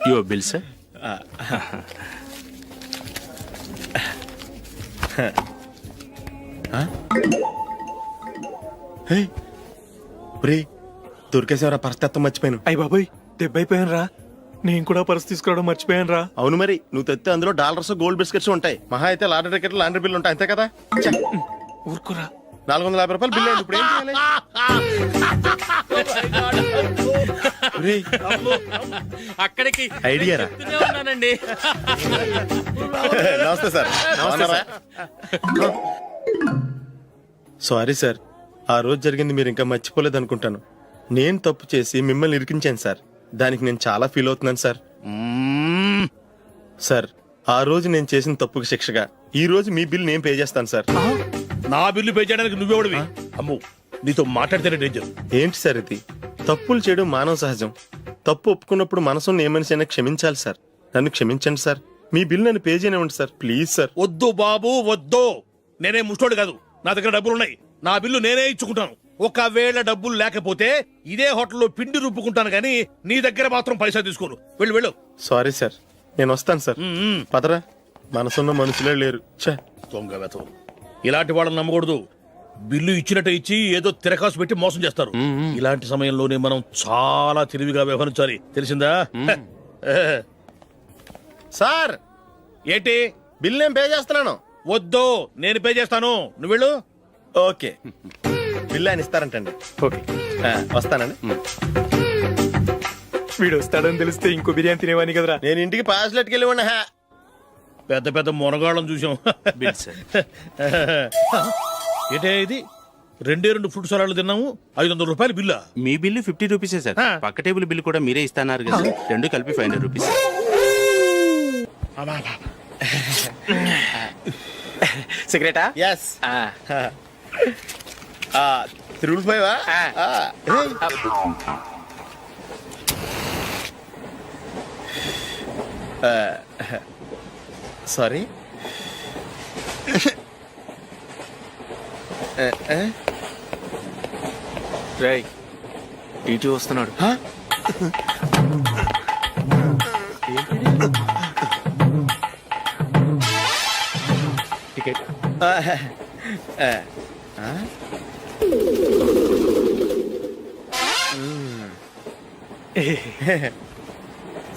Your bill sir. దొరికేసేవరా పరిస్థితి మర్చిపోయాను. అయ్య బాబాయ్ దెబ్బైపోయాను రా. నేను కూడా పర్స్ తీసుకురావడం మర్చిపోయాను రా. అవును మరి, నువ్వు తెస్తే అందులో డాలర్స్ గోల్డ్ బిస్కెట్స్ ఉంటాయి. మహా అయితే లాటరీ టికెట్ లాండ్రీ బిల్లు ఉంటాయి, అంతే కదా. ఊరుకురా. 450 రూపాయలు బిల్లు అయింది. ఇప్పుడు ఏం చేయాలి? ఒరేయ్, అక్కడికి ఐడియా రా. ఉన్నానండి. నమస్తే సార్. సారీ సార్, ఆ రోజు జరిగింది మీరు ఇంకా మర్చిపోలేదు అనుకుంటాను. నేను తప్పు చేసి మిమ్మల్ని ఇరికించాను సార్. దానికి నేను చాలా ఫీల్ అవుతున్నాను సార్. సార్, ఆ రోజు నేను చేసిన తప్పుకి శిక్షగా ఈ రోజు మీ బిల్ నేను పే చేస్తాను సార్. నా బిల్లు పే చేయడానికి నువ్వెవడివి? అమ్మో, నీతో మాట్లాడితేనే డేంజర్. ఏంటి సార్ ఇది? తప్పులు చేయడం మానవ సహజం. తప్పు ఒప్పుకున్నప్పుడు మనసుని ఏ మనిషి అయినా క్షమించాలి సార్. నన్ను క్షమించండి సార్. మీ బిల్ నన్ను పే చేయనివ్వండి సార్, ప్లీజ్ సార్. వద్దు బాబు వద్దు. నేనే ముష్టోడు కాదు, నా దగ్గర డబ్బులున్నాయి. నా బిల్లు నేనే ఇచ్చుకుంటాను. ఒకవేళ డబ్బులు లేకపోతే ఇదే హోటల్లో పిండి రుబ్బుకుంటాను కానీ నీ దగ్గర మాత్రం పైసా తీసుకోను. వెళ్ళు వెళ్ళు. సారీ సార్, నేను వస్తాను సార్. పదరా, మనసున్న మనుషులే లేరు. దొంగ వెతవు. ఇలాంటి వాళ్ళని నమ్మకూడదు. బిల్లు ఇచ్చినట్టు ఇచ్చి ఏదో తిరకాసు పెట్టి మోసం చేస్తారు. ఇలాంటి సమయంలోనే మనం చాలా తెలివిగా వ్యవహరించాలి, తెలిసిందా? సార్, ఏంటి? బిల్ నేను పే చేస్తున్నాను. వద్దు, నేను పే చేస్తాను, నువ్వు వెళ్ళు. ఓకే, బిల్ ఆయన ఇస్తారంటండి. ఓకే, వస్తానండి. వీడు వస్తాడని తెలిస్తే ఇంకో బిర్యానీ తినేవాని కదరా. నేను ఇంటికి పాస్లెట్కి వెళ్ళి ఉన్నా. పెద్ద పెద్ద మొనగాళ్ళం చూసాం. ఏంటే ఇది? 2 ఫుడ్ సలాడ్లు తిన్నాము, 500 రూపాయలు బిల్లా? మీ బిల్లు 50 రూపీసే సార్. పక్క టేబుల్ బిల్లు కూడా మీరే ఇస్తాన్నారు కదా, రెండు కలిపి 500 రూపీస్. సిగరెటా? ఎస్. 3 సారీ. రై ఇటు వస్తున్నాడు. టికెట్.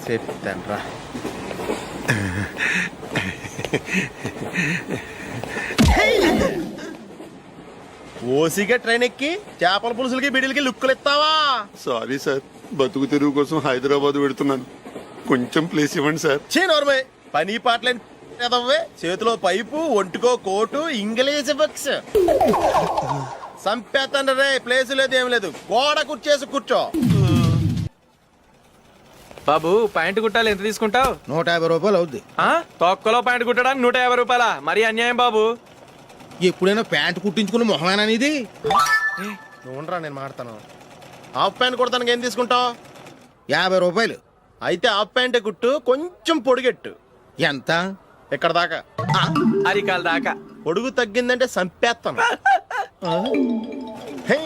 చెప్తాను రా. ఓసిగా ట్రైన్ ఎక్కి చేపల పులుసులకి బిడిలకి లుక్కులు ఇస్తావా? సారీ సార్, బతుకు తెరువు కోసం హైదరాబాద్ పెడుతున్నాను, కొంచెం ప్లేస్ ఇవ్వండి సార్. నోర్మే, పని పాటలేని ఎదవ్వే. చేతిలో పైపు, ఒంటికో కోటు, ఇంగ్లీష్ బుక్స్. సంపేతండ్రి రే, ప్లేస్ లేదు ఏం లేదు. గోడ కుర్చేసి కూర్చో. బాబు, ప్యాంటు కుట్టాలి, ఎంత తీసుకుంటావు? 150 రూపాయలు అవుద్ది. తొక్కలో ప్యాంటు కుట్టడానికి 150 రూపాయల? మరి అన్యాయం బాబు. ఎప్పుడైనా ప్యాంటు కుట్టించుకున్న మొహమేనా ఇది? నువ్వురా, నేను మాడతాను. హాఫ్ ప్యాంట్ కుడతానికి ఏం తీసుకుంటావు? 50 రూపాయలు. అయితే హాఫ్ ప్యాంటే కుట్టు, కొంచెం పొడిగెట్టు. ఎంత? ఇక్కడ దాకా, అరికాల దాకా. పొడుగు తగ్గిందంటే సంపేస్తాను. హే,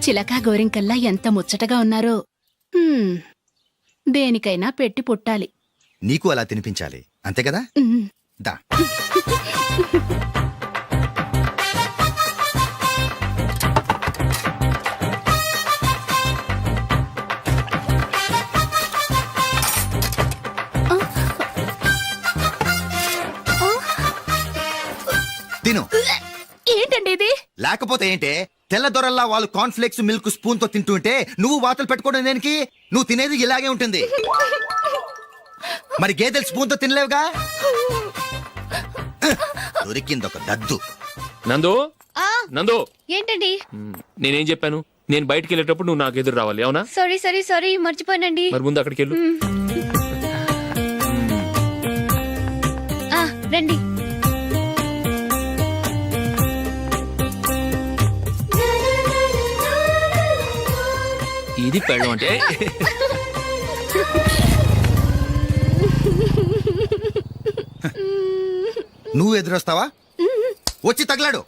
చిలకా గోరింకల్లా ఎంత ముచ్చటగా ఉన్నారో. దేనికైనా పెట్టి పుట్టాలి. నీకు అలా తినిపించాలి, అంతే కదా? దా. తిను. ఏంటండి ఇది? లేకపోతే ఏంటే, తెల్లదొరల్లా వాళ్ళు కార్న్ఫ్లేక్స్ మిల్క్ స్పూన్ తో తింటుంటే నువ్వు వాతలు పెట్టుకోవడం దేనికి? నువ్వు తినేది ఇలాగే ఉంటుంది. మరి గేదెలు స్పూన్ తో తినలేవుగా. దొరికింది ఒక దద్దు. నందు, నందు, ఏంటండి? నేనేం చెప్పాను? నేను బయటికి వెళ్ళేటప్పుడు నువ్వు నాకు ఎదురు రావాలి, అవునా? సారీ సారీ సారీ మర్చిపోయానండి. మరి ముందు అక్కడికి వెళ్ళు. రండి. ఇది పెళ్ళం అంటే. నువ్వు ఎదురొస్తావా? వచ్చి తగలాడు.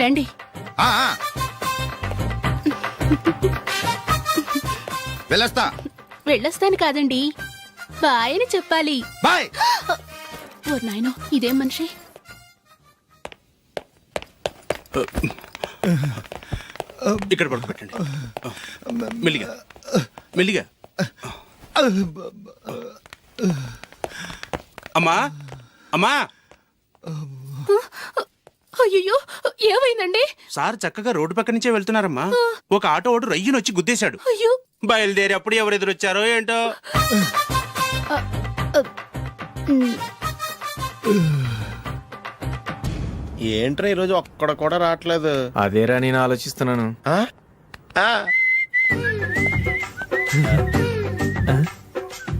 రండి. ఆ, ఆ. వెళ్ళొస్తా. వెళ్ళొస్తాను కాదండి, బాయ్ అని చెప్పాలి. బాయ్. ఓ నాయనో, ఇదేం మనిషి. ఇక్కడ పడుకోబెట్టండి. మెల్లిగా మెల్లిగా. అమ్మా అమ్మా. అయ్యో, ఏమైందండి? సార్ చక్కగా రోడ్డు పక్క నుంచే వెళ్తున్నారమ్మా. ఒక ఆటో ఓడు రయ్యను వచ్చి గుద్దేశాడు. అయ్యో. బయలుదేరి అప్పుడు ఎవరు ఎదురొచ్చారో ఏంటో. ఏంట్రా ఈరోజు ఒక్కడ కూడా రావట్లేదు? అదేరా నేను ఆలోచిస్తున్నాను. ఆ? ఆ.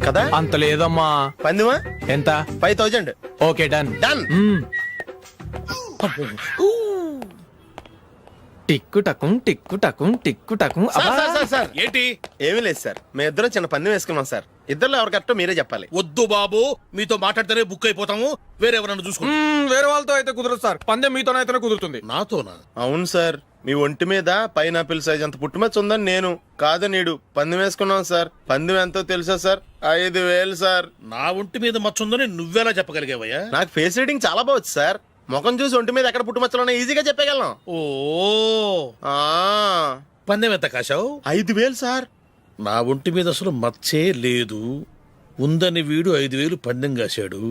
కదా అంత లేదమ్మా. పందిమా ఎంత? 5000. Okay, done. డన్. టిక్కు టకుం టిక్కు టకుం టిక్కు టకుం. సార్ ఏంటి? ఏమీ లేదు సార్, మేము ఇద్దరం చిన్న పందెం వేసుకున్నాం సార్. ఇద్దరులో ఎవరు కరెక్టో మీరే చెప్పాలి. వద్దు బాబు, మీతో మాట్లాడితేనే బుక్ అయిపోతాము. వేరే ఎవరన్నా చూసుకోండి. వేరే వాళ్ళతో అయితే కుదరదు సార్, పందెం మీతోనైతేనే కుదురుతుంది. నాతోనా? అవును సార్, మీ ఒంటి మీద పైనాపిల్ సైజ్ అంత పుట్టుమచ్చ ఉందని నేను కాదు నీడు పందెం వేసుకున్నాం సార్. పందెం ఎంతో తెలుసా సార్? 5000 సార్. నా ఒంటి మీద మచ్చ ఉందని నువ్వెలా చెప్పగలిగావయ్యా? నాకు ఫేస్ రీడింగ్ చాలా బాగుంది సార్. ముఖం చూసి ఒంటి మీద ఎక్కడ పుట్టుమచ్చలో ఈజీగా చెప్పగలం. ఓ, పందెం ఎంత కాశావు? 5000 సార్. నా ఒంటి మీద అసలు మచ్చే లేదు. ఉందని వీడు 5000 పందెం కాశాడు.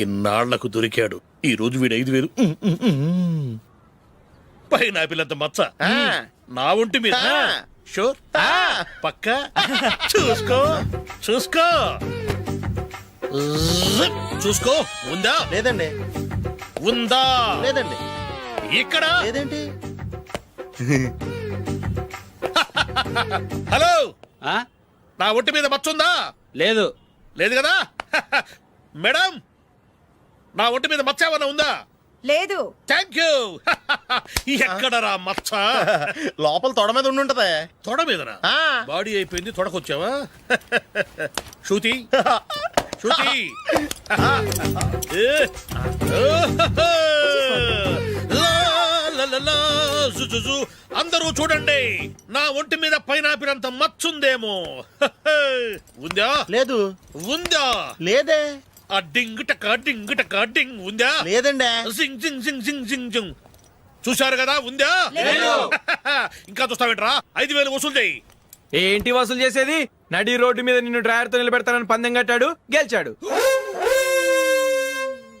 ఇన్నాళ్లకు దొరికాడు. ఈ రోజు వీడు 5000. పైన పిల్లంత మచ్చ నా ఒంటి మీద. షూర్? పక్క చూసుకో చూసుకో చూసుకో. ఉందా? లేదండి. ఉందా? లేదండి. ఇక్కడ లేదేంటి? హలో, నా ఒంటి మీద మచ్చ ఉందా? లేదు. లేదు కదా? మేడం, నా ఒంటి మీద మచ్చ ఏమన్నా ఉందా? లేదు. Thank you. ఎక్కడరా మచ్చ? లోపల తొడ మీద ఉండుంటదే. తొడ మీదనా? బాడీ అయిపోయింది, తొడకొచ్చావా? శృతి శృతి. అందరూ చూడండి, నా ఒంటి మీద పైనాపిల్ అంత మచ్చుందేమో. ఉందా? లేదు. ఉందా? లేదే. ఆ డింగ్ టక డింగ్ టక డింగ్ ఉందా? లేదండి. జింగ్ జింగ్ జింగ్ జింగ్ జింగ్ జింగ్. చూశారు కదా? ఉందా? ఇంకా చూస్తావేంట్రా? 5000 వసూలు చేయి. ఏంటి వసూలు చేసేది? నడి రోడ్డు మీద నిన్ను డ్రైవర్తో నిలబెడతానని పందెం కట్టాడు, గెలిచాడు.